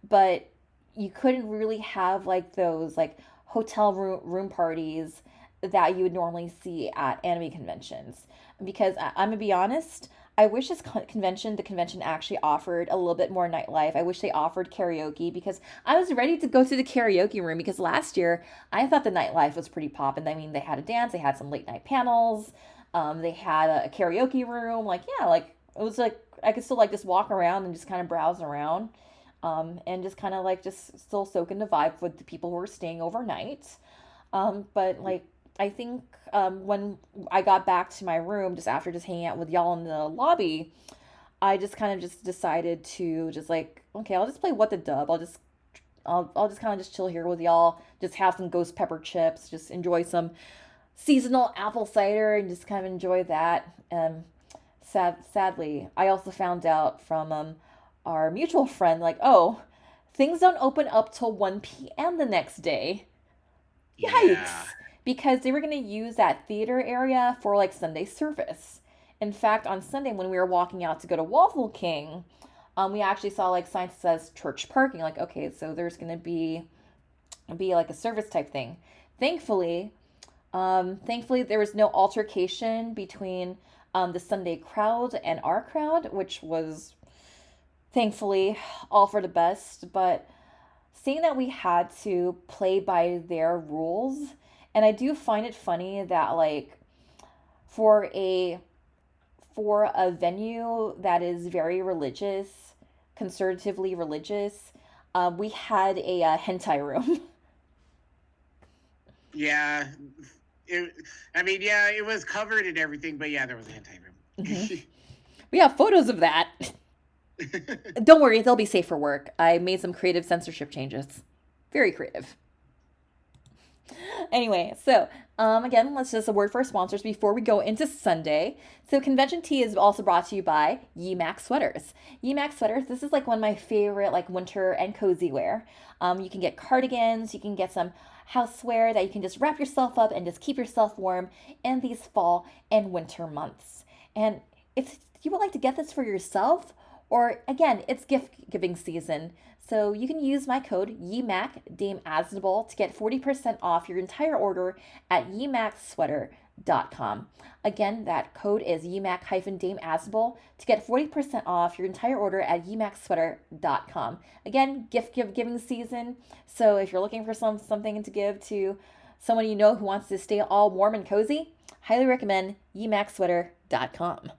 but you couldn't really have like those like hotel room parties that you would normally see at anime conventions because I'm gonna be honest, I wish this convention the convention actually offered a little bit more nightlife. I wish they offered karaoke because I was ready to go to the karaoke room because last year I thought the nightlife was pretty poppin'. I mean, they had a dance, they had some late night panels, they had a karaoke room. Like, yeah, like it was like I could still like just walk around and just kind of browse around, and just kind of like just still soak in the vibe with the people who were staying overnight. But like I think when I got back to my room just after just hanging out with y'all in the lobby, I just kind of just decided to just like okay, I'll just play what the dub. I'll just kind of just chill here with y'all, just have some ghost pepper chips, just enjoy some seasonal apple cider and just kind of enjoy that. Sadly, I also found out from our mutual friend, like, oh, things don't open up till 1 p.m. the next day. Yeah. Yikes! Because they were going to use that theater area for like Sunday service. In fact, on Sunday when we were walking out to go to Waffle King, we actually saw like signs that says church parking. Like, okay, so there's going to be like a service type thing. Thankfully, thankfully, there was no altercation between the Sunday crowd and our crowd, which was thankfully all for the best. But seeing that we had to play by their rules, and I do find it funny that like for a for a venue that is very religious, conservatively religious, we had a hentai room. Yeah. It, I mean, yeah, it was covered and everything, but yeah, there was a hentai Hmm. room. We have photos of that. Don't worry, they'll be safe for work. I made some creative censorship changes. Very creative. Anyway, so again, let's just a word for our sponsors before we go into Sunday. So Convention Tea is also brought to you by YMAC Sweaters. YMAC Sweaters, this is like one of my favorite like winter and cozy wear. You can get cardigans, you can get some housewear that you can just wrap yourself up and just keep yourself warm in these fall and winter months. And if you would like to get this for yourself, or again, it's gift giving season. So you can use my code YMAC Dame Asnable to get 40% off your entire order at ymacsweater.com. Again, that code is YMAC-Dame Asnable to get 40% off your entire order at ymacsweater.com. Again, giving season. So if you're looking for something to give to someone you know who wants to stay all warm and cozy, highly recommend ymacsweater.com.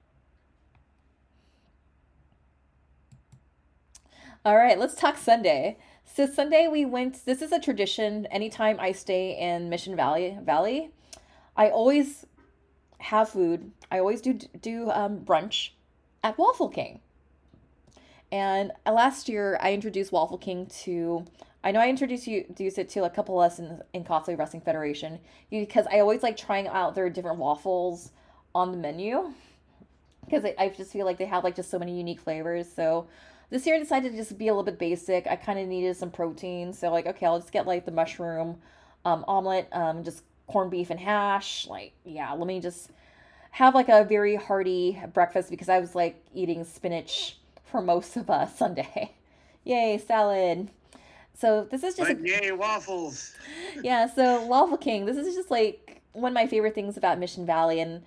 All right, let's talk Sunday. So Sunday we went. This is a tradition. Anytime I stay in Mission Valley, I always have food. I always do brunch at Waffle King. And last year I introduced Waffle King to. I know I introduced it to a couple lessons in Cosplay Wrestling Federation because I always like trying out their different waffles on the menu because I just feel like they have like just so many unique flavors. So this year I decided to just be a little bit basic. I kind of needed some protein, so like okay, I'll just get like the mushroom omelet, just corned beef and hash. Like yeah, let me just have like a very hearty breakfast because I was like eating spinach for most of Sunday. Yay, salad. So this is just a But yay, waffles! yeah. So Waffle King. This is just like one of my favorite things about Mission Valley, and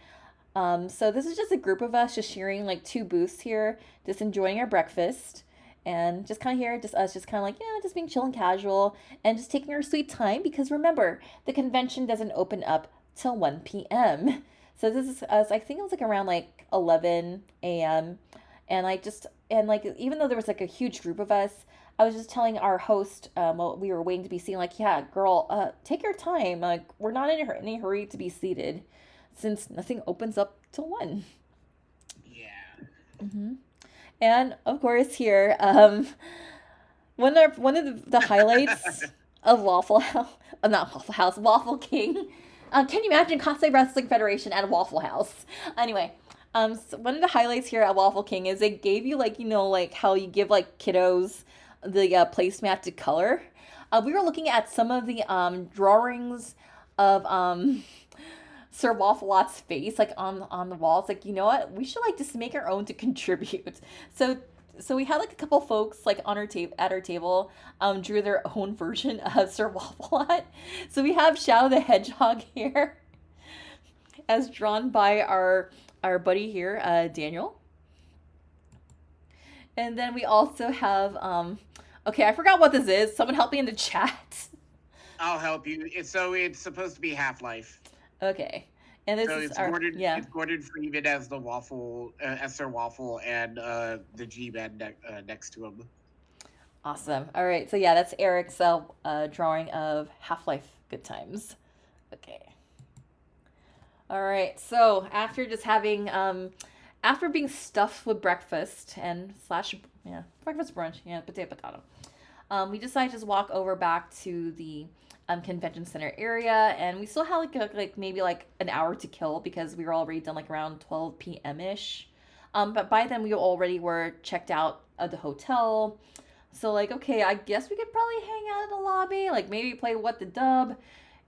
so this is just a group of us just sharing like two booths here, just enjoying our breakfast. And just kind of here, just us, just kind of like, yeah, just being chill and casual and just taking our sweet time because remember, the convention doesn't open up till 1 p.m. So this is us, I think it was like around like 11 a.m. And I just, and like, even though there was like a huge group of us, I was just telling our host, while we were waiting to be seen, like, yeah, girl, take your time. Like, we're not in any hurry to be seated since nothing opens up till 1. Yeah. Hmm. And of course, here, one of the highlights of Waffle House, not Waffle House, Waffle King. Can you imagine Cosplay Wrestling Federation at a Waffle House? Anyway, so one of the highlights here at Waffle King is they gave you like like how you give like kiddos the placemat to color. We were looking at some of the drawings of Sir Waffle-Lot's face like on the walls. Like, you know what? We should like just make our own to contribute. So we had like a couple folks like on our table at our table drew their own version of Sir Waffle-Lot. So we have Shadow the Hedgehog here as drawn by our buddy here, Daniel. And then we also have okay, I forgot what this is. Someone help me in the chat. I'll help you. It's supposed to be Half Life. Okay. And this So is it's our Gordon. yeah. It's Gordon Freeman as the waffle, as Sir Waffle, and the G-Man next to him. Awesome. All right. So yeah, that's Eric's drawing of Half-Life Good Times. Okay. All right. So after just having after being stuffed with breakfast and slash yeah breakfast brunch yeah potato, we decided to just walk over back to the convention center area, and we still had like maybe like an hour to kill because we were already done like around 12 p.m. ish. But by then we already were checked out of the hotel. So like okay, I guess we could probably hang out in the lobby, like maybe play What the Dub.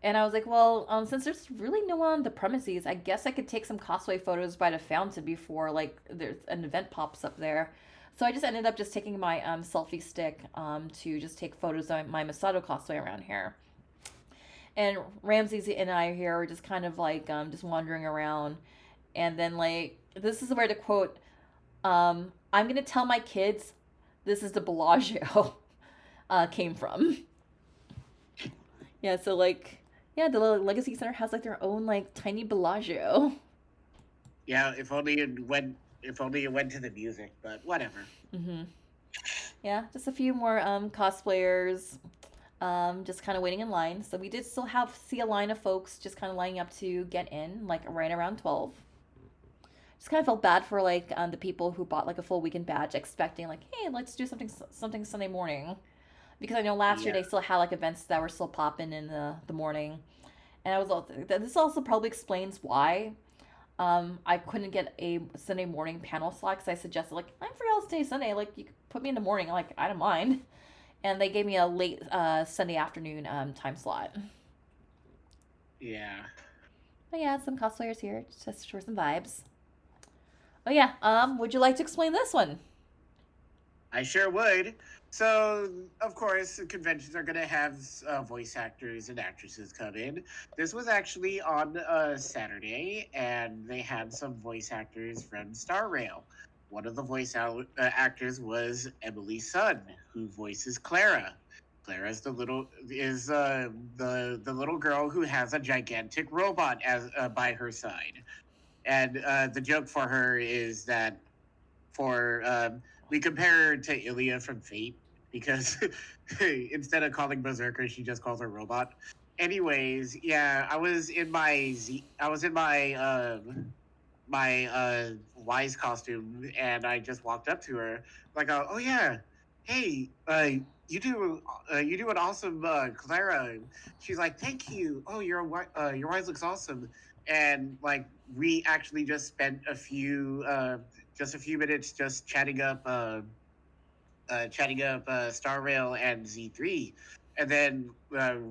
And I was like, well, since there's really no one on the premises, I guess I could take some cosplay photos by the fountain before like there's an event pops up there. So I just ended up just taking my selfie stick to just take photos of my Masato cosplay around here. And Ramsey and I here were just kind of like just wandering around. And then like this is where the quote, "I'm gonna tell my kids this is the Bellagio," came from. Yeah, so like yeah, the little Legacy Center has like their own like tiny Bellagio. Yeah, if only it went. If only it went to the music, but whatever. Hmm. Yeah, just a few more cosplayers, just kind of waiting in line. So we did still have see a line of folks just kind of lining up to get in, like right around 12. Just kind of felt bad for like the people who bought like a full weekend badge, expecting like, hey, let's do something Sunday morning, because I know last year Yeah. they still had like events that were still popping in the morning, and I was also, this also probably explains why I couldn't get a Sunday morning panel slot because I suggested like I'm free all day Sunday, like you could put me in the morning, like I don't mind, and they gave me a late Sunday afternoon time slot. Yeah. But yeah, some cosplayers here just for some vibes. Oh yeah, would you like to explain this one? I sure would. So, of course, conventions are going to have voice actors and actresses come in. This was actually on Saturday, and they had some voice actors from Star Rail. One of the actors was Emily Sun, who voices Clara. Clara is the little girl who has a gigantic robot as by her side, and the joke for her is that for we compare her to Ilya from Fate, because instead of calling Berserker, she just calls her robot. Anyways, yeah, I was in my wise costume, and I just walked up to her like, oh yeah, hey, you do an awesome Clara. She's like, thank you. Oh, your wise looks awesome. And like we actually just spent just a few minutes just chatting up Star Rail and Z3. And then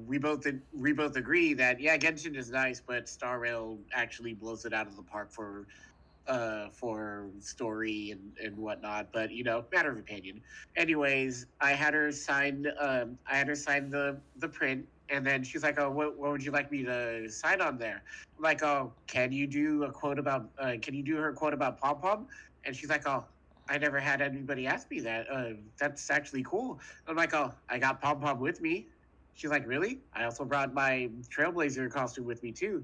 we both agree that yeah, Genshin is nice, but Star Rail actually blows it out of the park for story and whatnot. But you know, matter of opinion. Anyways, I had her sign the print, and then she's like, "Oh, what would you like me to sign on there?" I'm like, "Oh, can you do a quote about? Can you do her quote about pom pom?" And she's like, "Oh." I never had anybody ask me that. That's actually cool. I'm like, oh, I got pom pom with me. She's like, really? I also brought my Trailblazer costume with me too.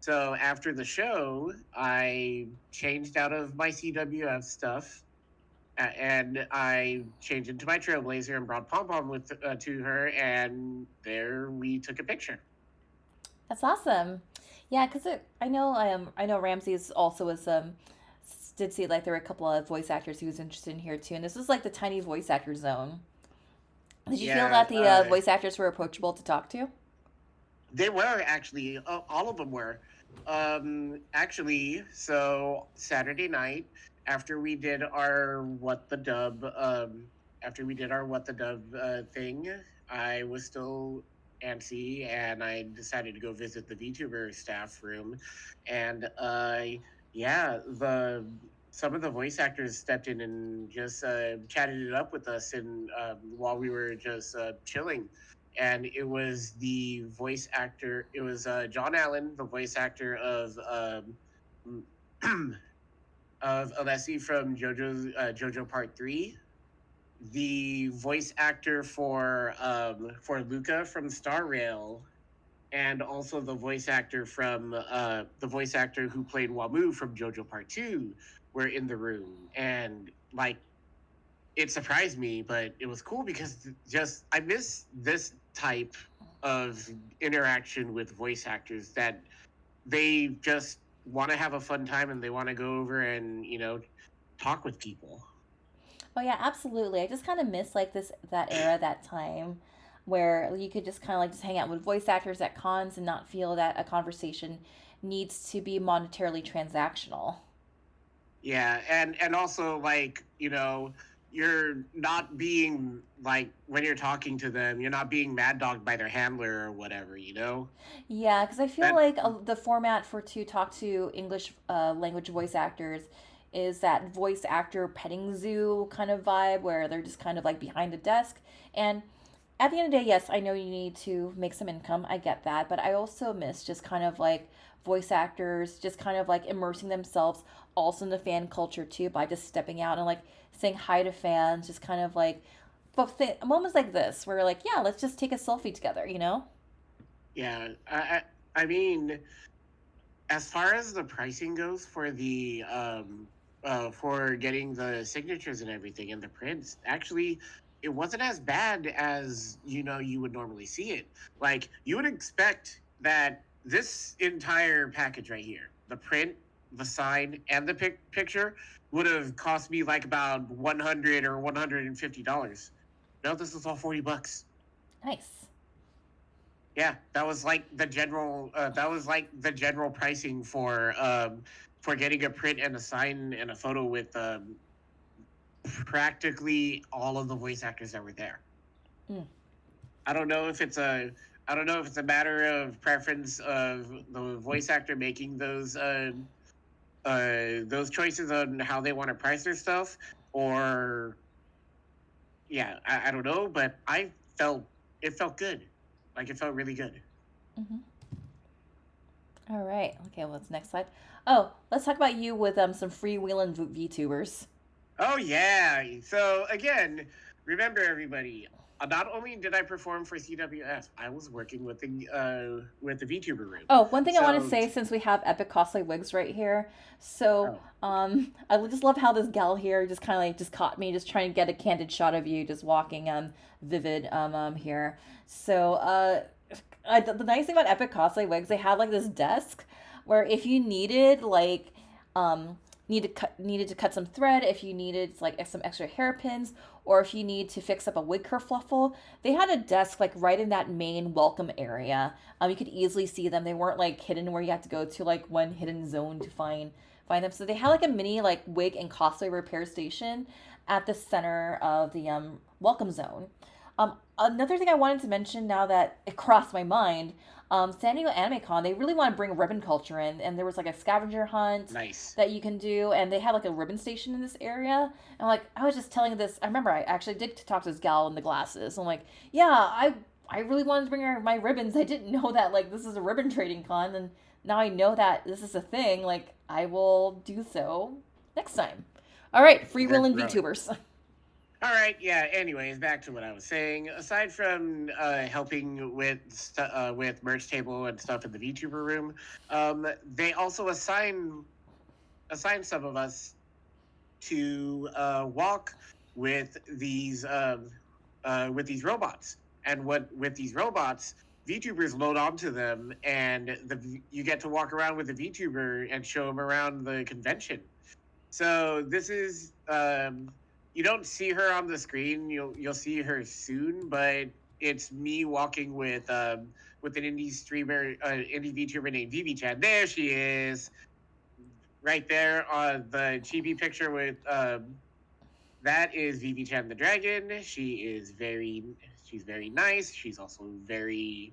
So after the show, I changed out of my CWF stuff and I changed into my Trailblazer and brought Pom Pom with to her, and there we took a picture. That's awesome. Yeah, because I know Ramsey's also was did see like there were a couple of voice actors he was interested in here too, and this was like the tiny voice actor zone. Did you feel Yeah, that the voice actors were approachable to talk to? they were actually all of them were. Actually, so Saturday night after we did our what the dub thing, I was still antsy, and I decided to go visit the VTuber staff room, and yeah, the some of the voice actors stepped in and just chatted it up with us, and while we were just chilling, and it was the voice actor. It was John Allen, the voice actor of Alessi from JoJo Part 3, the voice actor for Luca from Star Rail, and also the voice actor who played Wamu from JoJo Part 2 were in the room, and like it surprised me, but it was cool because just I miss this type of interaction with voice actors that they just want to have a fun time and they want to go over and talk with people. Oh yeah, absolutely. I just kind of miss like this that era, that time where you could just kind of like just hang out with voice actors at cons and not feel that a conversation needs to be monetarily transactional. Yeah, and also like you're not being like when you're talking to them, you're not being mad dogged by their handler or whatever. Yeah, because I feel That like the format for to talk to English language voice actors is that voice actor petting zoo kind of vibe where they're just kind of like behind a desk. And at the end of the day, yes, I know you need to make some income. I get that. But I also miss just kind of like voice actors just kind of like immersing themselves also in the fan culture too by just stepping out and like saying hi to fans, just kind of like but moments like this where like, yeah, let's just take a selfie together, you know? yeah, I mean, as far as the pricing goes for getting the signatures and everything and the prints, actually it wasn't as bad as you would normally see it. Like you would expect that this entire package right here, the print, the sign, and the picture would have cost me like about 100 or $150. No, this was all $40. Nice. Yeah, that was like the general. That was like the general pricing for getting a print and a sign and a photo with practically all of the voice actors that were there. Mm. I don't know if it's a. I don't know if it's a matter of preference of the voice actor making those choices on how they want to price their stuff, or yeah, I don't know, but it felt good, like it felt really good. Hmm. All right. Okay, what's next slide? Oh, let's talk about you with some freewheeling VTubers. Oh yeah. So again, remember everybody. Not only did I perform for CWF, I was working with the VTuber room. Oh, one thing I want to So, say since we have epic cosplay wigs right here. So, oh, I just love how this gal here just kind of like just caught me, just trying to get a candid shot of you, just walking vivid here. So, the nice thing about epic cosplay wigs, they had like this desk where if you needed like um needed to cut some thread, if you needed like some extra hairpins, or if you need to fix up a wig kerfluffle, they had a desk like right in that main welcome area. You could easily see them. They weren't like hidden where you had to go to like one hidden zone to find them. So they had like a mini like wig and cosplay repair station at the center of the welcome zone. Another thing I wanted to mention now that it crossed my mind, San Diego Anime Con, they really want to bring ribbon culture in, and there was like a scavenger hunt nice. that you can do, and they had like a ribbon station in this area. And like I was just telling this, I remember I actually did talk to this gal in the glasses. I'm like, yeah, I really wanted to bring her my ribbons. I didn't know that like this is a ribbon trading con, and now I know that this is a thing. Like I will do so next time. All right, free They're will and growing. VTubers. All right, yeah. Anyways, back to what I was saying. Aside from helping with merch table and stuff in the VTuber room, they also assign some of us to walk with these robots. And what with these robots, VTubers load onto them, and you get to walk around with the VTuber and show them around the convention. So this is you don't see her on the screen. You'll see her soon, but it's me walking with an indie streamer, indie VTuber named Vivi Chan. There she is, right there on the chibi picture with that is Vivi Chan the dragon. She's very nice. She's also very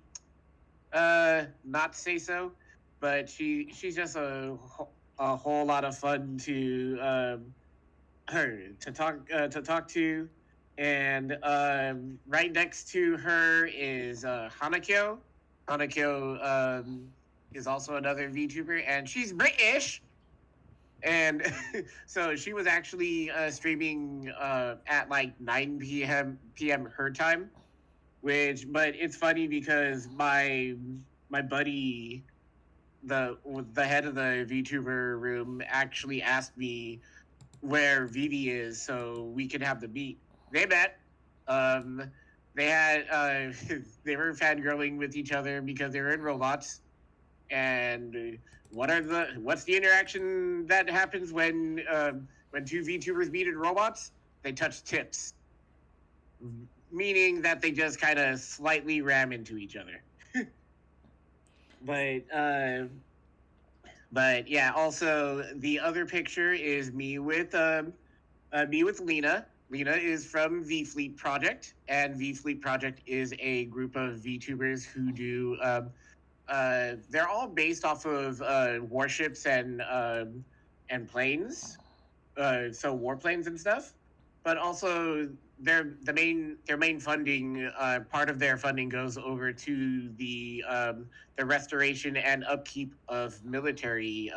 not to say so, but she's just a whole lot of fun to her to talk to. And right next to her is Hanakyo. Hanakyo is also another VTuber, and she's British. And so she was actually streaming at like 9 p.m. her time, but it's funny because my buddy, the head of the VTuber room, actually asked me where Vivi is so we could have the meet. They met. Um, they had they were fangirling with each other because they were in robots. And what's the interaction that happens when two VTubers meet in robots? They touch tips, meaning that they just kind of slightly ram into each other. but but yeah, also the other picture is me with Lena. Lena is from V Fleet Project, and V Fleet Project is a group of VTubers who do. They're all based off of warships and planes, so warplanes and stuff. But also, their main funding part of their funding goes over to the restoration and upkeep of military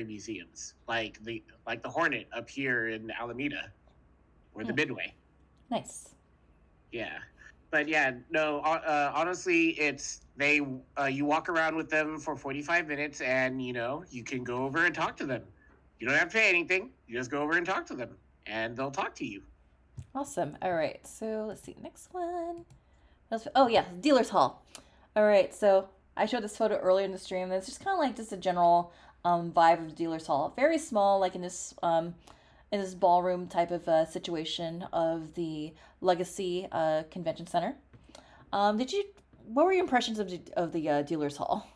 museums, like the Hornet up here in Alameda or the Midway. Nice. Yeah, but yeah, no. Honestly, it's they. You walk around with them for 45 minutes, and you can go over and talk to them. You don't have to pay anything. You just go over and talk to them, and they'll talk to you. Awesome. All right. So let's see. Next one. Oh, yeah. Dealer's Hall. All right. So I showed this photo earlier in the stream. It's just kind of like just a general vibe of the Dealer's Hall. Very small, like in this ballroom type of situation of the Legacy Convention Center. What were your impressions of the Dealer's Hall?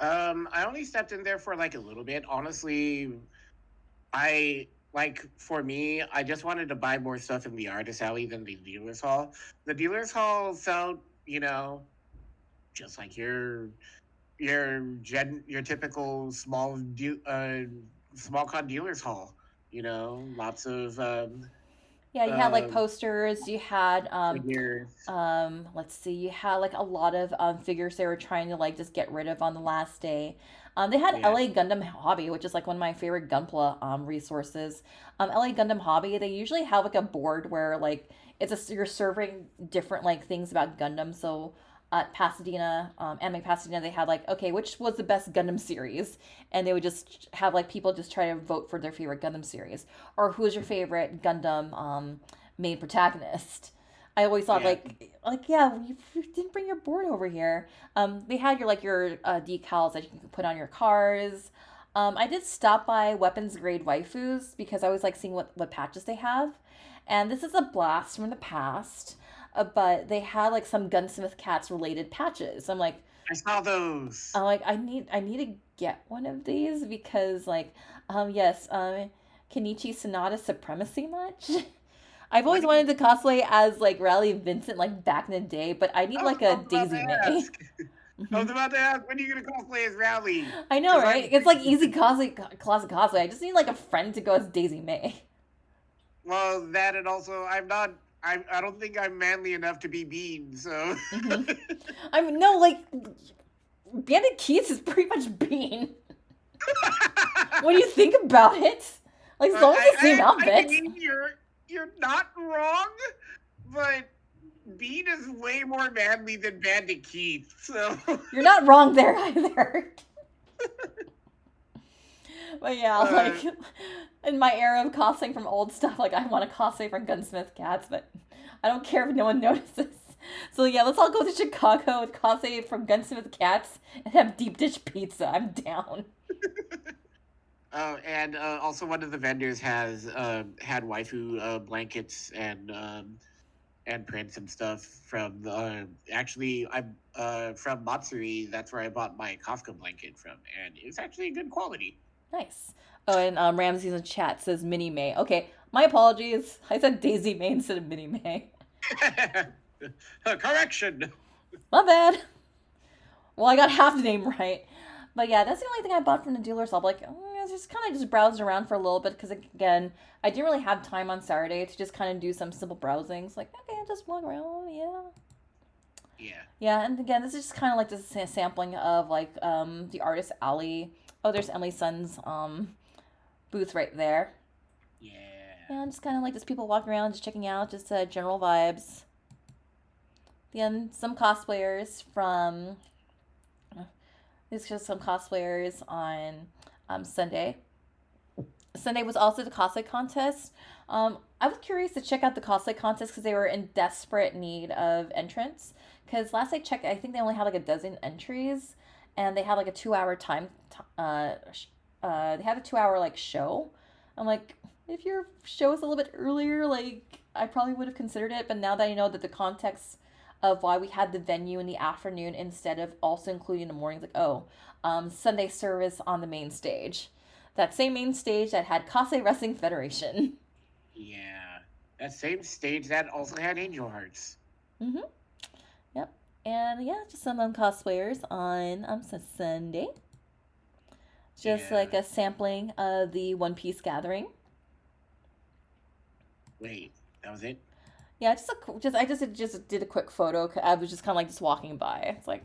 I only stepped in there for like a little bit. Honestly, I for me, I just wanted to buy more stuff in the artist alley than the dealer's hall. The dealer's hall felt, just like your typical small con dealer's hall. Lots of Yeah, you had like um, posters. You had figures. let's see, you had like a lot of figures they were trying to like just get rid of on the last day. They had Yeah, LA Gundam Hobby, which is like one of my favorite Gunpla resources. LA Gundam Hobby, they usually have like a board where like you're serving different like things about Gundam. So at Pasadena, Anime Pasadena, they had like, okay, which was the best Gundam series? And they would just have like people just try to vote for their favorite Gundam series, or who's your favorite Gundam main protagonist. I always thought yeah. like yeah, you didn't bring your board over here. They had your decals that you can put on your cars. I did stop by Weapons Grade Waifus because I always like seeing what patches they have. And this is a blast from the past, but they had like some Gunsmith Cats related patches. I saw those. I'm like I need to get one of these because yes, Kenichi Sonata Supremacy much. I've Let always me. wanted to cosplay as like Rally Vincent like back in the day, but I need like I a was about to Daisy May. ask. I was about to ask, when are you gonna cosplay as Rowley? I know, Because right? I'm It's like easy cosplay, classic cosplay. I just need like a friend to go as Daisy May. well that, and also I'm not. I don't think I'm manly enough to be Bean. So hmm I'm no like Bandit Keith is pretty much Bean. When you think about it, like it's almost the same I outfit. mean you're not wrong, but Bean is way more manly than Bandit Keith. So You're not wrong there either. But yeah, uh, like in my era of cosplaying from old stuff, like I want to cosplay from Gunsmith Cats, but I don't care if no one notices. So yeah, let's all go to Chicago with cosplay from Gunsmith Cats and have deep dish pizza. I'm down. and also one of the vendors has had waifu blankets and prints and stuff from actually I'm from Matsuri. That's where I bought my Kafka blanket from, and it's actually good quality. Nice. Oh, and Ramsey's in chat says Minnie May. Okay, my apologies. I said Daisy May instead of Minnie May. Correction. My bad. Well, I got half the name right. But yeah, that's the only thing I bought from the dealer shop. Like, I just kind of just browsed around for a little bit because, again, I didn't really have time on Saturday to just kind of do some simple browsing. It's like, okay, just walk around, yeah. Yeah. Yeah, and again, this is just kind of like just a sampling of like the artist alley. Oh, there's Emily Sun's booth right there. Yeah. Yeah, just kind of like just people walking around, just checking out, just general vibes. Then some cosplayers from It's just some cosplayers on Sunday. Sunday was also the cosplay contest. I was curious to check out the cosplay contest because they were in desperate need of entrants. Because last I checked, I think they only had like a dozen entries, and they had like a 2 hour time. They had a 2 hour like show. I'm like, if your show was a little bit earlier, like I probably would have considered it. But now that I know that the context of why we had the venue in the afternoon instead of also including the mornings, like Sunday service on the main stage, that same main stage that had Kase Wrestling Federation. Yeah. That same stage that also had Angel Hearts. Mm-hmm. Yep. And yeah, just some cosplayers on Sunday. Just Yeah. like a sampling of the One Piece gathering. Wait, that was it? Yeah, I just did a quick photo. I was just kind of like just walking by. It's like,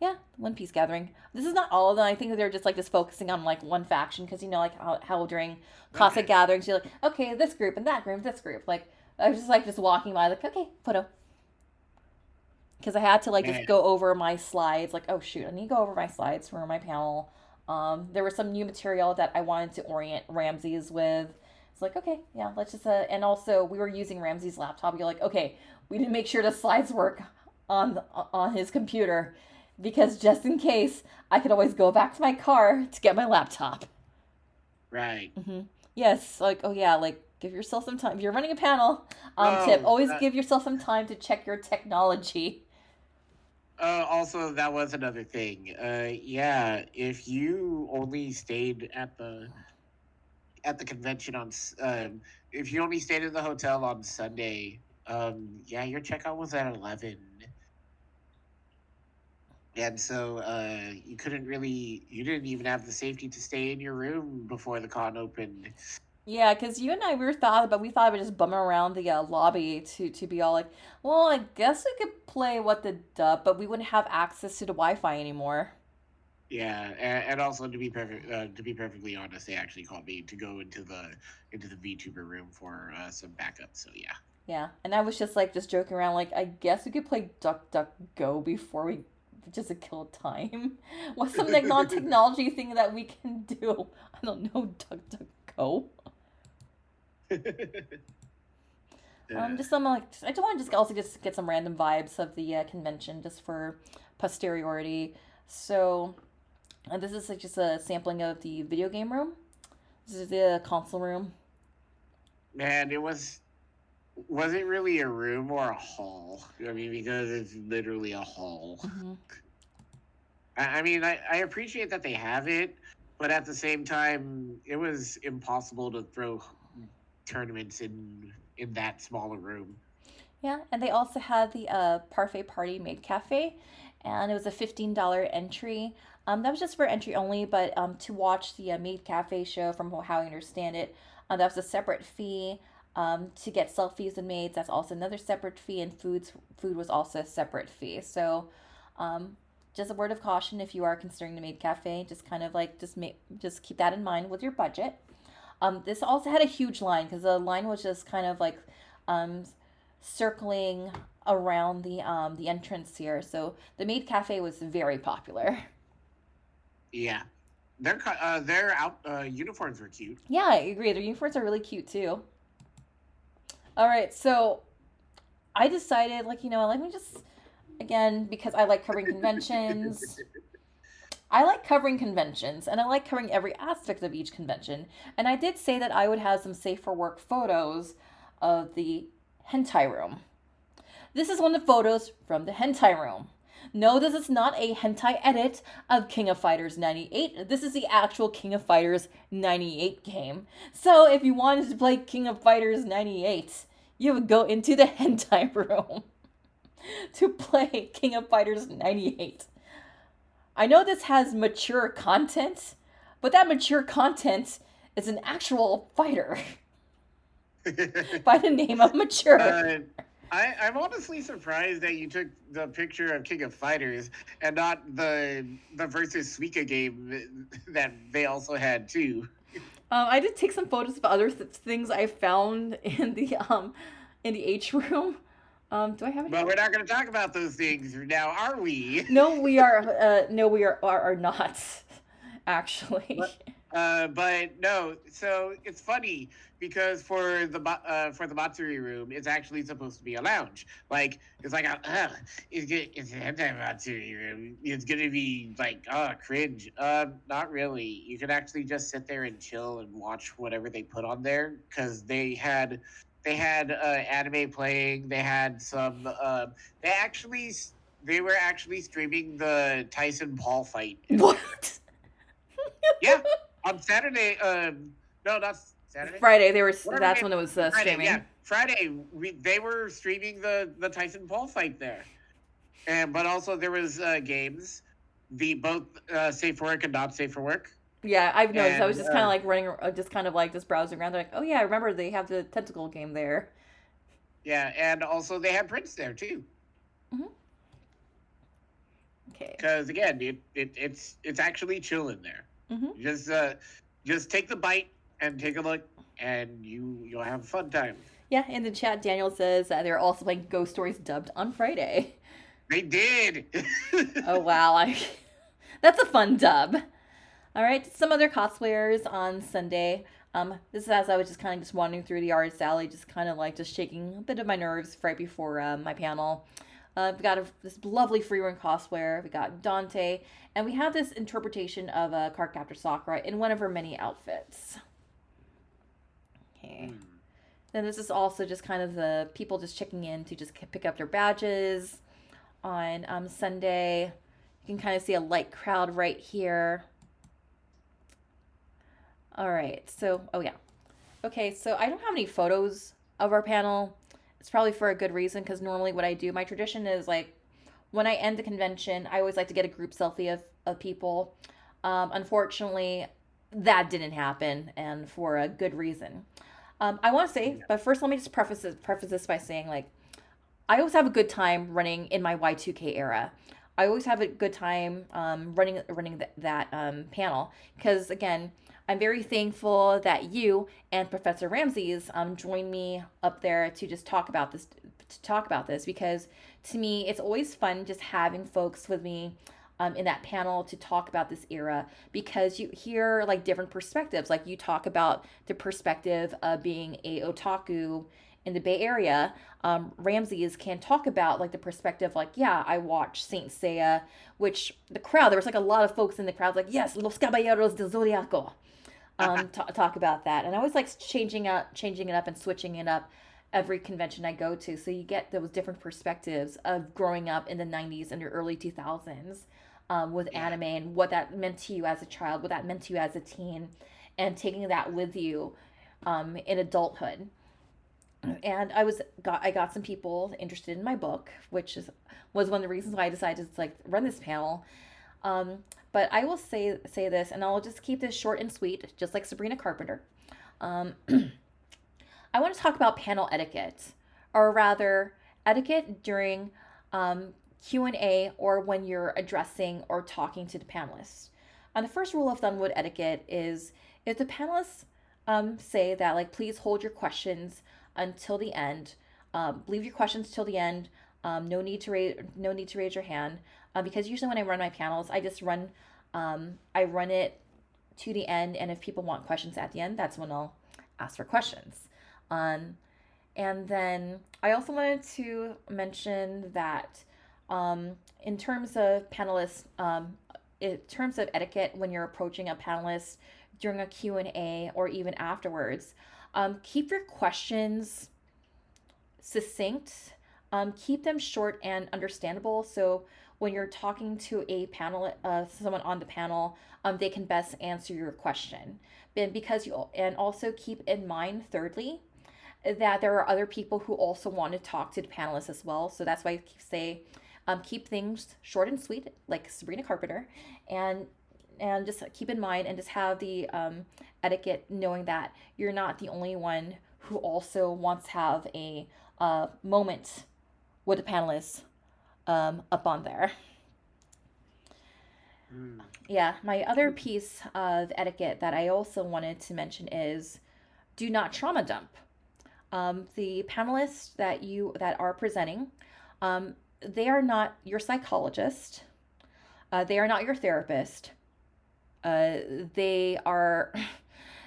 yeah, One Piece gathering. This is not all of them. I think they're just focusing on like one faction because like how during classic Okay. gatherings you're like, okay, this group and that group, this group. Like I was just walking by, like, okay, photo. Because I had to like just Man. go over my slides. Like, oh shoot, I need to go over my slides for my panel. There was some new material that I wanted to orient Ramses with. It's like, okay, yeah, let's just and also we were using Ramsey's laptop. You're like, okay, we didn't make sure the slides work on his computer because just in case, I could always go back to my car to get my laptop. Right. Yes, like, oh yeah, like give yourself some time. If you're running a panel, tip, Oh, always give yourself some time to check your technology. also, that was another thing. Yeah, if you only stayed at the convention if you only stayed in the hotel on Sunday, yeah, your checkout was at 11, and so you didn't even have the safety to stay in your room before the con opened. Yeah, because you and I we thought about just bumming around the lobby to be all like, well, I guess we could play What the Dub, but we wouldn't have access to the Wi-Fi anymore. Yeah, and also to be perfectly honest, they actually called me to go into the VTuber room for some backup. So yeah. Yeah, and I was just like just joking around, like I guess we could play Duck Duck Go before we just to kill time. What's some like non-technology thing that we can do? I don't know, Duck Duck Go. uh, Just some like I just want to just also just get some random vibes of the convention just for posteriority. So this is like just a sampling of the video game room. This is the console room. Man, was it really a room or a hall? I mean, because it's literally a hall. Hmm. I mean, I appreciate that they have it, but at the same time, it was impossible to throw tournaments in that smaller room. Yeah, and they also had the Parfait Party Maid Cafe, and it was a $15 entry. That was just for entry only, but to watch the Maid Cafe show, from how I understand it, that was a separate fee. To get selfies and maids, that's also another separate fee, and food was also a separate fee. So, um, just a word of caution if you are considering the Maid Cafe, just kind of like just keep that in mind with your budget. This also had a huge line because the line was just kind of like um, circling around the entrance here. So the Maid Cafe was very popular. Yeah, their out uniforms were cute. Yeah, I agree. Their uniforms are really cute too. All right, so I decided, like, let me just, again, because I like covering conventions. I like covering conventions and I like covering every aspect of each convention. And I did say that I would have some safe for work photos of the hentai room. This is one of the photos from the hentai room. No, this is not a hentai edit of King of Fighters 98. This is the actual King of Fighters 98 game. So if you wanted to play King of Fighters 98, you would go into the hentai room to play King of Fighters 98. I know this has mature content, but that mature content is an actual fighter by the name of Mature. uh, I'm honestly surprised that you took the picture of King of Fighters and not the versus Suika game that they also had too. I did take some photos of other things I found in the H room. Do I have any? But we're not going to talk about those things now, are we? No, we are. No, we are not. Actually. But no, so it's funny because for the Matsuri room, it's actually supposed to be a lounge. Like it's like it's an anti Matsuri room. It's gonna be like cringe. Not really. You can actually just sit there and chill and watch whatever they put on there because they had anime playing. They had some. They actually they were actually streaming the Tyson Paul fight. What? Yeah, on Saturday. No, not Saturday. Friday. They were. Whatever That's day. when it was Friday. Yeah, streaming. Friday. They were streaming the Tyson Paul fight there, and but also there was games, the both safe for work and not safe for work, Yeah, I've noticed. I was and just kind of like running, just kind of like just browsing around. They're like, oh yeah, I remember they have the tentacle game there. yeah, and also they had Prince there too. Hmm. Okay. Because again, it's actually chilling there. Hmm. Just take the bite and take a look, and you'll have a fun time. Yeah, in the chat, Daniel says that they're also playing Ghost Stories dubbed on Friday. They did. Oh wow, that's a fun dub. All right, some other cosplayers on Sunday. This is as I was just kind of just wandering through the artist alley, just kind of like just shaking a bit of my nerves right before my panel. We got this lovely free run cosplayer. We got Dante, and we have this interpretation of Cardcaptor Sakura in one of her many outfits. Okay. Hmm. Then this is also just kind of the people just checking in to just pick up their badges on Sunday. You can kind of see a light crowd right here. All right. So, oh yeah. Okay, so I don't have any photos of our panel. It's probably for a good reason because normally what I do, my tradition is like when I end the convention, I always like to get a group selfie of people. Unfortunately, that didn't happen, and for a good reason. I want to say, Yeah. but first, let me just preface this by saying, like, I always have a good time running in my Y2K era. I always have a good time running that panel because again, I'm very thankful that you and Professor Ramses joined me up there to just talk about this because to me it's always fun just having folks with me in that panel to talk about this era because you hear like different perspectives. Like you talk about the perspective of being a otaku in the Bay Area. Ramses can talk about like the perspective, like, yeah, I watched Saint Seiya, which the crowd, there was like a lot of folks in the crowd, like, yes, Los Caballeros del Zodiaco. Talk about that, and I always like changing it up, and switching it up every convention I go to, so you get those different perspectives of growing up in the '90s and the early 2000s with Yeah. anime and what that meant to you as a child, what that meant to you as a teen, and taking that with you in adulthood. And I got some people interested in my book, which was one of the reasons why I decided to like run this panel. Um, but I will say this, and I'll just keep this short and sweet, just like Sabrina Carpenter. Um, I want to talk about panel etiquette, or rather, etiquette during Q&A or when you're addressing or talking to the panelists. And the first rule of thumb with etiquette is if the panelists say that, like, please hold your questions until the end, leave your questions till the end. No need to raise your hand, because usually when I run my panels, I run it to the end, and if people want questions at the end, that's when I'll ask for questions. Um, and then I also wanted to mention that in terms of panelists, in terms of etiquette, when you're approaching a panelist during a Q&A or even afterwards, keep your questions succinct. Keep them short and understandable. So when you're talking to a panel, someone on the panel, they can best answer your question. And also keep in mind, thirdly, that there are other people who also want to talk to the panelists as well. So that's why I keep things short and sweet, like Sabrina Carpenter, and just keep in mind and just have the etiquette, knowing that you're not the only one who also wants to have a moment with the panelists up on there. Mm. Yeah, my other piece of etiquette that I also wanted to mention is do not trauma dump. The panelists that are presenting, they are not your psychologist. They are not your therapist. Uh, they are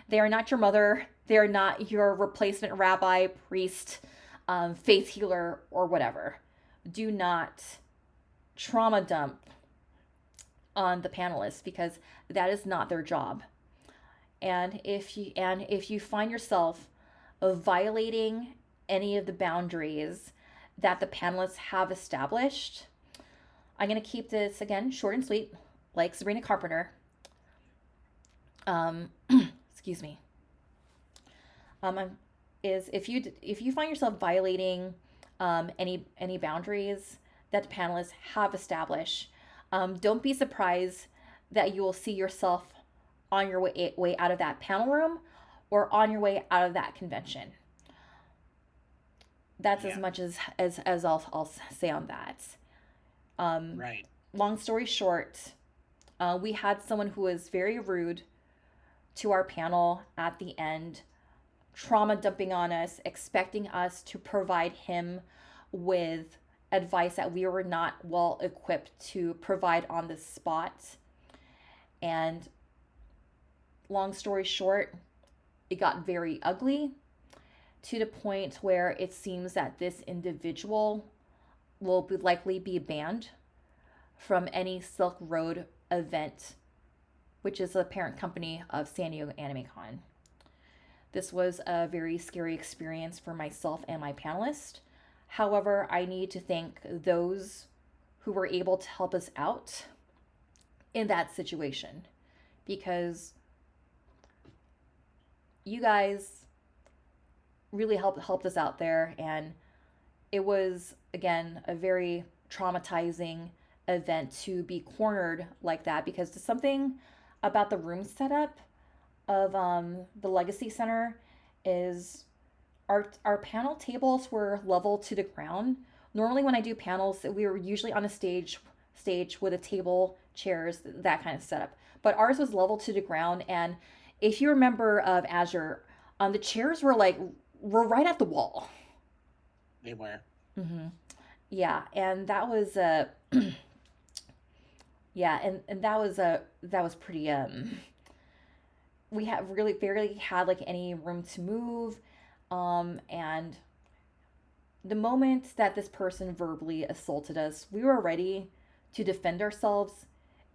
they are not your mother. They are not your replacement rabbi, priest, faith healer, or whatever. Do not trauma dump on the panelists because that is not their job. And if you find yourself violating any of the boundaries that the panelists have established, I'm going to keep this again short and sweet, like Sabrina Carpenter. Um, excuse me. Um, is if you find yourself violating any boundaries that the panelists have established, don't be surprised that you will see yourself on your way out of that panel room or on your way out of that convention. That's as Yeah. much as I'll say on that. Um, Right. Long story short, we had someone who was very rude to our panel at the end, trauma dumping on us, expecting us to provide him with advice that we were not well equipped to provide on the spot. And long story short, it got very ugly to the point where it seems that this individual will likely be banned from any Silk Road event, which is a parent company of San Diego Anime Con. This was a very scary experience for myself and my panelists. However, I need to thank those who were able to help us out in that situation because you guys really helped us out there, and it was again a very traumatizing event to be cornered like that because there's something about the room setup. of the Legacy Center is our panel tables were level to the ground. Normally, when I do panels, we were usually on a stage with a table, chairs, that kind of setup. But ours was level to the ground, and if you remember of Azure, the chairs were right at the wall. They were. Hmm. Yeah, and that was yeah, and that was pretty we had really barely had like any room to move, and the moment that this person verbally assaulted us, we were ready to defend ourselves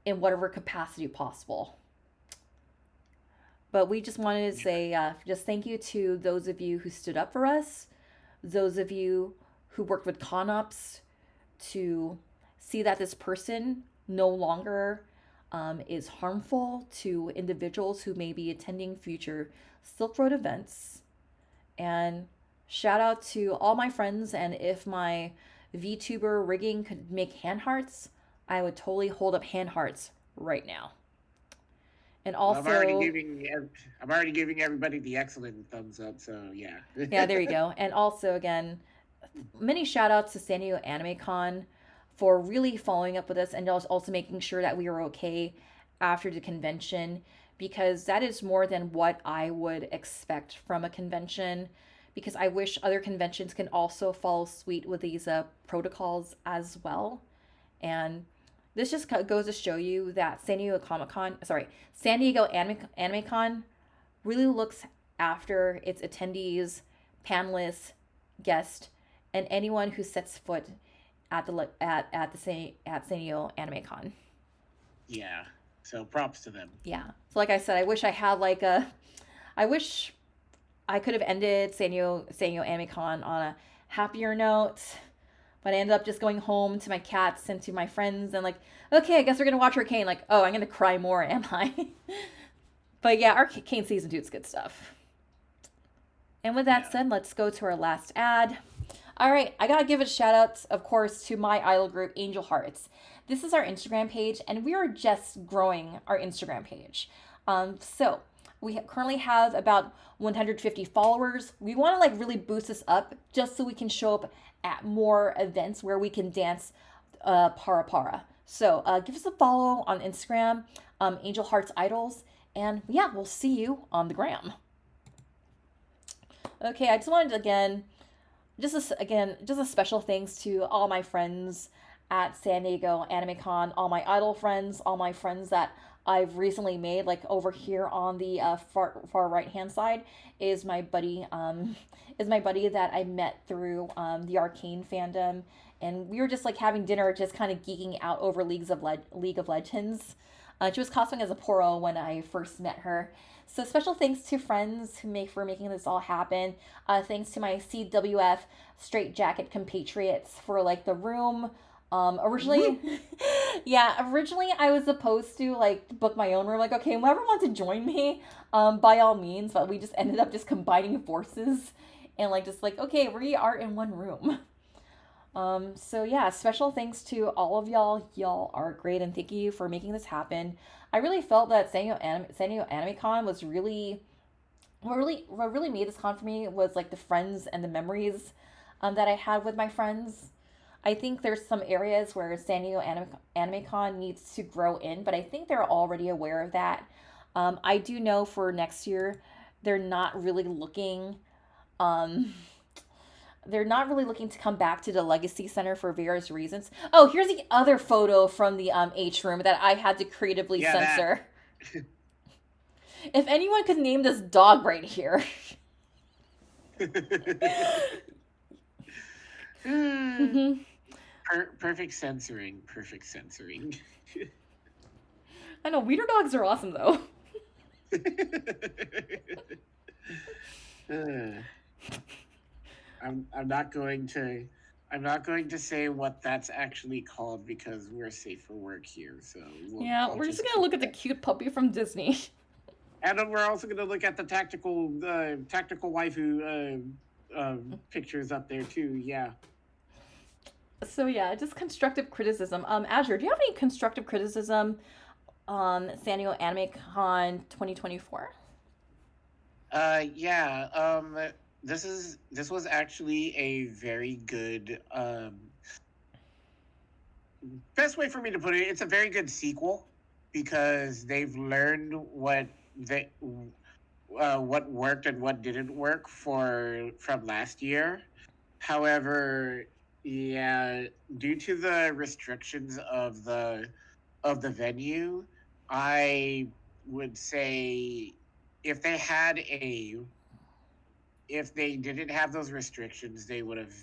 in whatever capacity possible. But we just wanted to say just thank you to those of you who stood up for us, those of you who worked with ConOps to see that this person no longer is harmful to individuals who may be attending future Silk Road events. And shout out to all my friends. And if my VTuber rigging could make hand hearts, I would totally hold up hand hearts right now. And Well, also, I'm already giving everybody the excellent thumbs up. So yeah. yeah, there you go. And also, again, many shout outs to San Diego Anime Con for really following up with us and also making sure that we were okay after the convention, because that is more than what I would expect from a convention. Because I wish other conventions can also follow suit with these protocols as well. And this just goes to show you that San Diego Anime Con really looks after its attendees, panelists, guests, and anyone who sets foot at San Diego Anime Con. Yeah. So props to them. Yeah. So like I said, I wish I could have ended San Diego Anime Con on a happier note. But I ended up just going home to my cats and to my friends and like, okay, I guess we're gonna watch Arcane. Like, oh, I'm gonna cry more, am I? But yeah, Arcane season 2 is good stuff. And with that said, let's go to our last ad. All right, I gotta give a shout out, of course, to my idol group, Angel Hearts. This is our Instagram page, and we are just growing our Instagram page. So we currently have about 150 followers. We want to like really boost this up just so we can show up at more events where we can dance para para. So give us a follow on Instagram, Angel Hearts Idols, and yeah, we'll see you on the gram. Okay, I just wanted to just a special thanks to all my friends at San Diego Anime Con, all my idol friends, all my friends that I've recently made. Like over here on the far right hand side is my buddy that I met through the Arcane fandom, and we were just like having dinner, just kind of geeking out over League of Legends. She was cosplaying as a Poro when I first met her. So special thanks to friends for making this all happen. Thanks to my CWF Straight Jacket compatriots for like the room. Originally, yeah, originally I was supposed to like book my own room. Like, okay, whoever wants to join me, by all means. But we just ended up just combining forces and like just like, okay, we are in one room. So yeah, special thanks to all of y'all. Y'all are great, and thank you for making this happen. I really felt that San Diego Anime Con was really what really made this con for me was like the friends and the memories that I had with my friends. I think there's some areas where San Diego Anime Con needs to grow in, but I think they're already aware of that. I do know for next year, they're not really looking. Um, they're not really looking to come back to the Legacy Center for various reasons. Oh, here's the other photo from the H room that I had to creatively censor. If anyone could name this dog right here. Perfect censoring. Perfect censoring. I know, wiener dogs are awesome though. I'm not going to say what that's actually called because we're safe for work here. So we're just gonna look at the cute puppy from Disney. And then we're also gonna look at the tactical waifu pictures up there too. Yeah. So yeah, just constructive criticism. Azure, do you have any constructive criticism on San Diego Anime Con 2024? Yeah. This was actually a very good best way for me to put it. It's a very good sequel because they've learned what worked and what didn't work for from last year. However, yeah, due to the restrictions of the venue, I would say if they had a if they didn't have those restrictions, they would have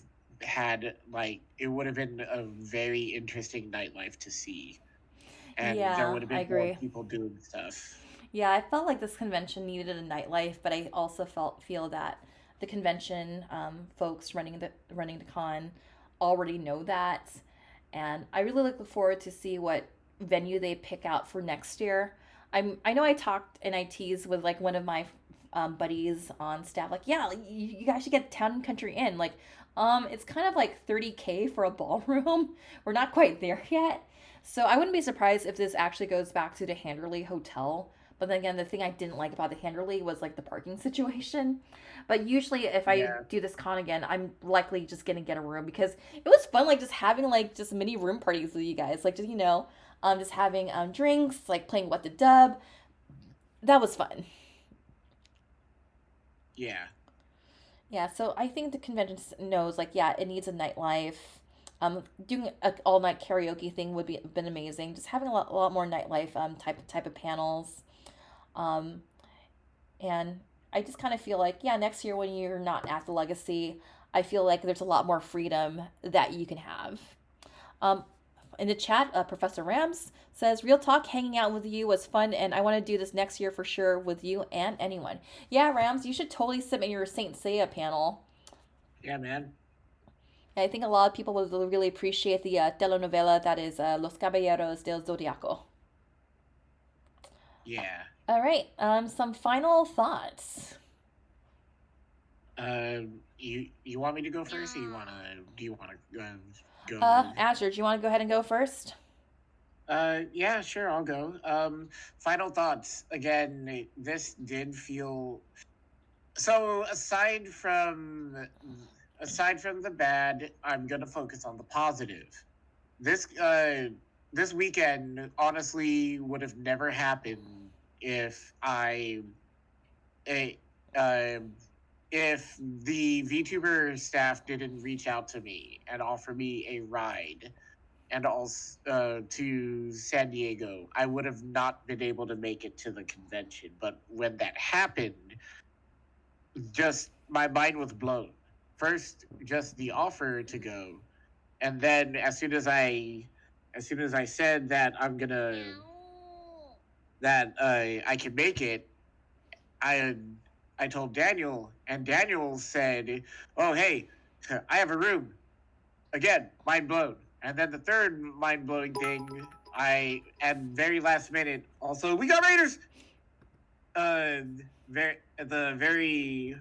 had like it would have been a very interesting nightlife to see, and there Yeah, would have I been more agree. people doing stuff. Yeah, I felt like this convention needed a nightlife, but I also feel that the convention folks running the con already know that, and I really look forward to see what venue they pick out for next year. I know I talked and I teased with like one of my buddies on staff, like, yeah, like, you guys should get Town and Country Inn. Like, it's kind of like 30K for a ballroom. We're not quite there yet. So I wouldn't be surprised if this actually goes back to the Handerley Hotel. But then again, the thing I didn't like about the Handerley was like the parking situation. But usually, if I Yeah, do this con again, I'm likely just gonna get a room because it was fun, like just having like just mini room parties with you guys, like just just having drinks, like playing What the Dub. That was fun. yeah, Yeah, so I think the convention knows, like, yeah, it needs a nightlife. Doing an all night karaoke thing would be been amazing. Just having a lot more nightlife type of panels. Um, and I just kind of feel like, yeah, next year when you're not at the Legacy, I feel like there's a lot more freedom that you can have. Um, in the chat, Professor Rams says, "Real talk, hanging out with you was fun, and I want to do this next year for sure with you and anyone." Yeah, Rams, you should totally submit your Saint Seiya panel. yeah, man. I think a lot of people will really appreciate the telenovela that is Los Caballeros del Zodiaco. Yeah. All right, some final thoughts. You want me to go first, or you wanna? Do you wanna go? Azur, do you want to go ahead and go first? Yeah, sure, I'll go. Final thoughts. Again, this did feel so. Aside from the bad, I'm gonna focus on the positive. This this weekend honestly would have never happened if eh, um if the VTuber staff didn't reach out to me and offer me a ride and also to San Diego, I would have not been able to make it to the convention. But when that happened, just my mind was blown. First, just the offer to go, and then as soon as I said that I can make it, I I told Daniel, and Daniel said, "Oh, hey, I have a room." Again, mind blown. And then the third mind blowing thing, I at very last minute, also we got Raiders. Uh, very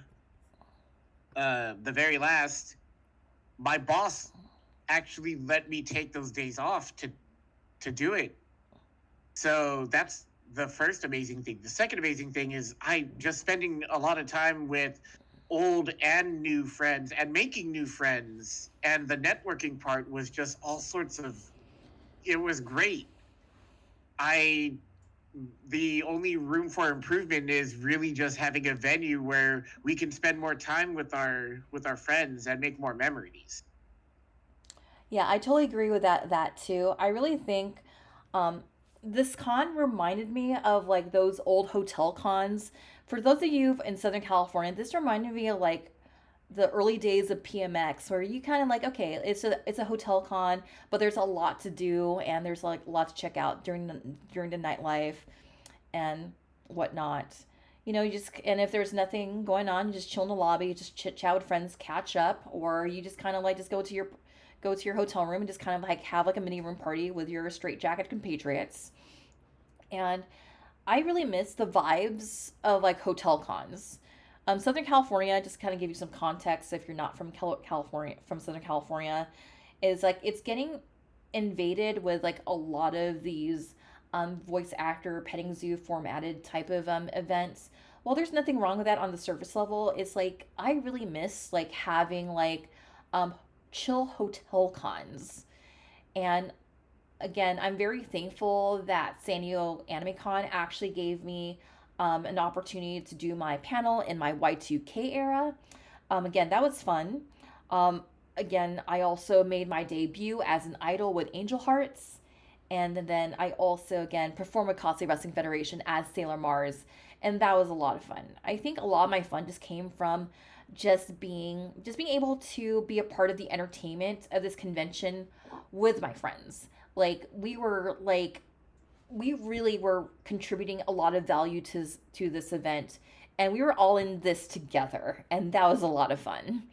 the very last, my boss actually let me take those days off to do it. So that's the first amazing thing. The second amazing thing is I just spending a lot of time with old and new friends and making new friends, and the networking part was just all sorts of it was great. I The only room for improvement is really just having a venue where we can spend more time with our friends and make more memories. Yeah, I totally agree with that too. I really think um, this con reminded me of like those old hotel cons. For those of you in Southern California, this reminded me of like the early days of PMX, where you kind of like, okay, it's a hotel con, but there's a lot to do and there's like a lot to check out during the nightlife and whatnot. You just, and if there's nothing going on, you just chill in the lobby, just chit chat with friends, catch up, or you just kind of like just go to your hotel room and just kind of like have like a mini room party with your straight compatriots. And I really miss the vibes of like hotel cons. Southern California, just kind of give you some context if you're not from California, from Southern California, is like it's getting invaded with like a lot of these voice actor petting zoo formatted type of events while there's nothing wrong with that on the surface level, it's like I really miss like having like um chill hotel cons. And again, I'm very thankful that San Diego Anime Con actually gave me an opportunity to do my panel in my Y2K era. Again, that was fun. Um, Again, I also made my debut as an idol with Angel Hearts. And then I also, again, performed with Cosplay Wrestling Federation as Sailor Mars. And that was a lot of fun. I think a lot of my fun just came from just being able to be a part of the entertainment of this convention with my friends. We really were contributing a lot of value to this event, and we were all in this together, and that was a lot of fun.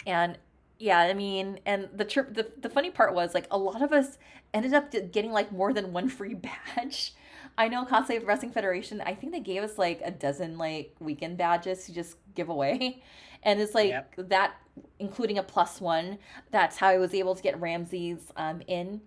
And yeah, I mean, and the funny part was like a lot of us ended up getting like more than one free badge. I know Cosplay Wrestling Federation, I think they gave us like a dozen like weekend badges to just give away. And it's like Yep. that, including a plus one. That's how I was able to get Ramses in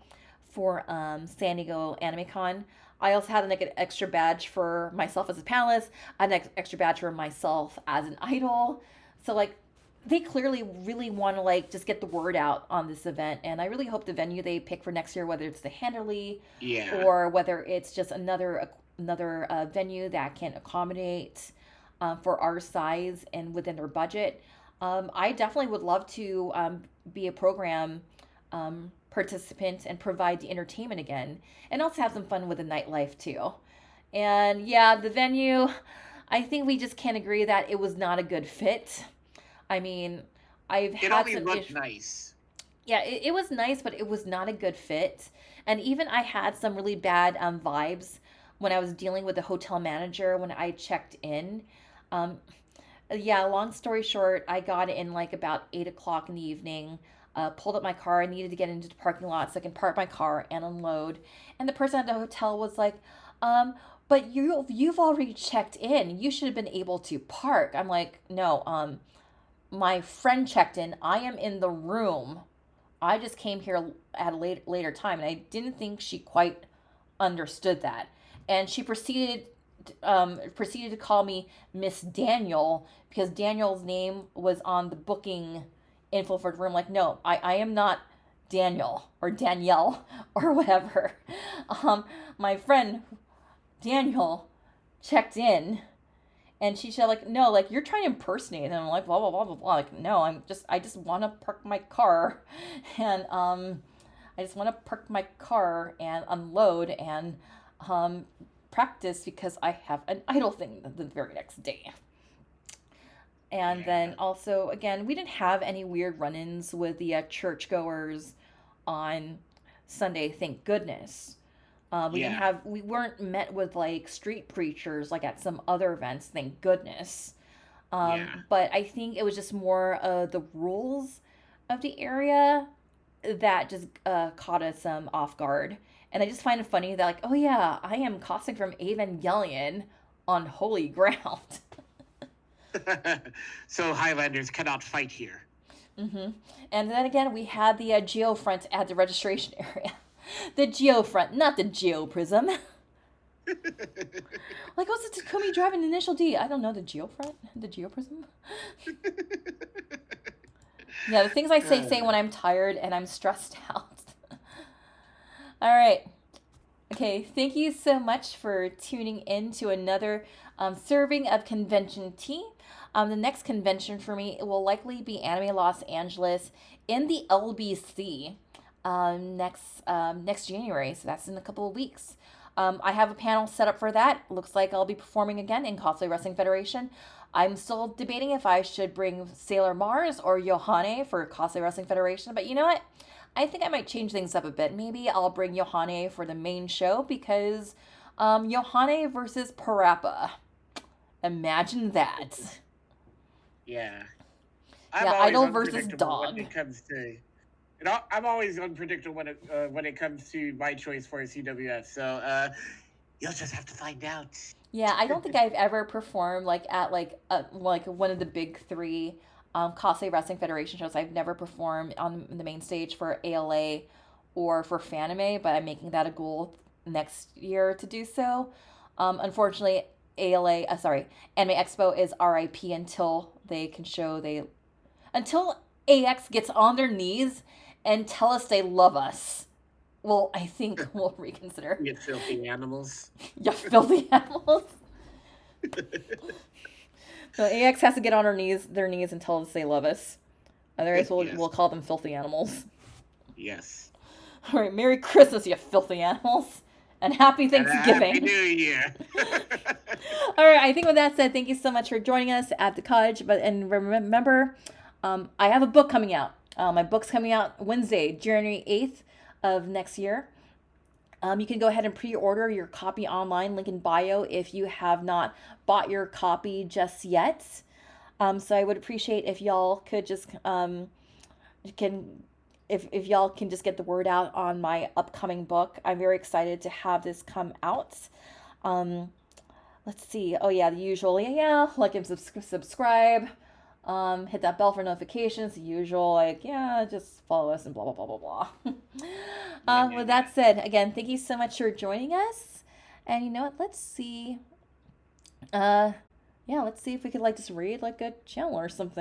for San Diego Anime Con. I also had like an extra badge for myself as a panelist. I had an extra badge for myself as an idol. So like they clearly really want to like just get the word out on this event, and I really hope the venue they pick for next year, whether it's the Handerly Yeah. or whether it's just another venue that can accommodate for our size and within their budget. I definitely would love to be a program participant and provide the entertainment again, and also have some fun with the nightlife too. And yeah, the venue, I think we just can't agree that it was not a good fit. I mean, I've It had only some looked issues. nice. Yeah, it was nice, but it was not a good fit. And even I had some really bad vibes when I was dealing with the hotel manager when I checked in. Um, yeah, long story short, I got in like about 8 o'clock in the evening. Pulled up my car. I needed to get into the parking lot so I can park my car and unload. And the person at the hotel was like, um, "But you've already checked in. You should have been able to park." I'm like, "No, my friend checked in. I am in the room. I just came here at a later time, and I didn't think she quite understood that." And she proceeded to call me Miss Daniel because Daniel's name was on the booking info for the room. Like, no, I am not Daniel or Danielle or whatever. Um, my friend Daniel checked in, and she said, like, no, like, you're trying to impersonate. And I'm like, blah, blah, blah, blah, blah. Like, no, I just want to park my car. And, I just want to park my car and unload and, um, practice because I have an idol thing the very next day. And Yeah. then also, again, we didn't have any weird run ins with the churchgoers on Sunday, thank goodness. Yeah. We weren't met with like street preachers like at some other events, thank goodness. Yeah. But I think it was just more the rules of the area that just caught us off guard. And I just find it funny that like, oh yeah, I am costing from Evangelion on holy ground. So Highlanders cannot fight here. hmm And then again, we had the geofront at the registration area. The geofront, not the geoprism. Like, what's the Takumi Drive in Initial D? I don't know, the geofront? The geoprism? Yeah, the things I say Uh, when I'm tired and I'm stressed out. All right. Okay, thank you so much for tuning in to another serving of convention tea. The next convention for me will likely be Anime Los Angeles in the LBC next January. So that's in a couple of weeks. I have a panel set up for that. Looks like I'll be performing again in Cosplay Wrestling Federation. I'm still debating if I should bring Sailor Mars or Yohane for Cosplay Wrestling Federation, but you know what? I think I might change things up a bit. Maybe I'll bring Yohane for the main show because Yohane versus Parappa. Imagine that. yeah. I'm Yeah, always idol versus unpredictable when dog. it comes to. I'm always unpredictable when it comes to my choice for a CWF. So you'll just have to find out. Yeah, I don't think I've ever performed like at like one of the big three Cosplay Wrestling Federation shows. I've never performed on the main stage for ALA or for Fanime, but I'm making that a goal next year to do so. Unfortunately, Anime Expo is RIP until they can show until AX gets on their knees and tell us they love us. Well, I think we'll reconsider. You filthy animals. You filthy animals. So AX has to get on their knees and tell us they love us. Otherwise, we'll call them filthy animals. Yes. All right, Merry Christmas, you filthy animals, and Happy Thanksgiving. Happy New Year. All right, I think with that said, thank you so much for joining us at the cottage. And remember, I have a book coming out. My book's coming out Wednesday, January 8th of next year. You can go ahead and pre-order your copy online, link in bio, if you have not bought your copy just yet. So I would appreciate if y'all could just if y'all can just get the word out on my upcoming book. I'm very excited to have this come out. Let's see. Oh yeah, the usual. Yeah, like and subscribe. Hit that bell for notifications. The usual, just follow us and blah blah blah blah blah. With that said, again, thank you so much for joining us. And you know what? Let's see. Let's see if we could just read a channel or something.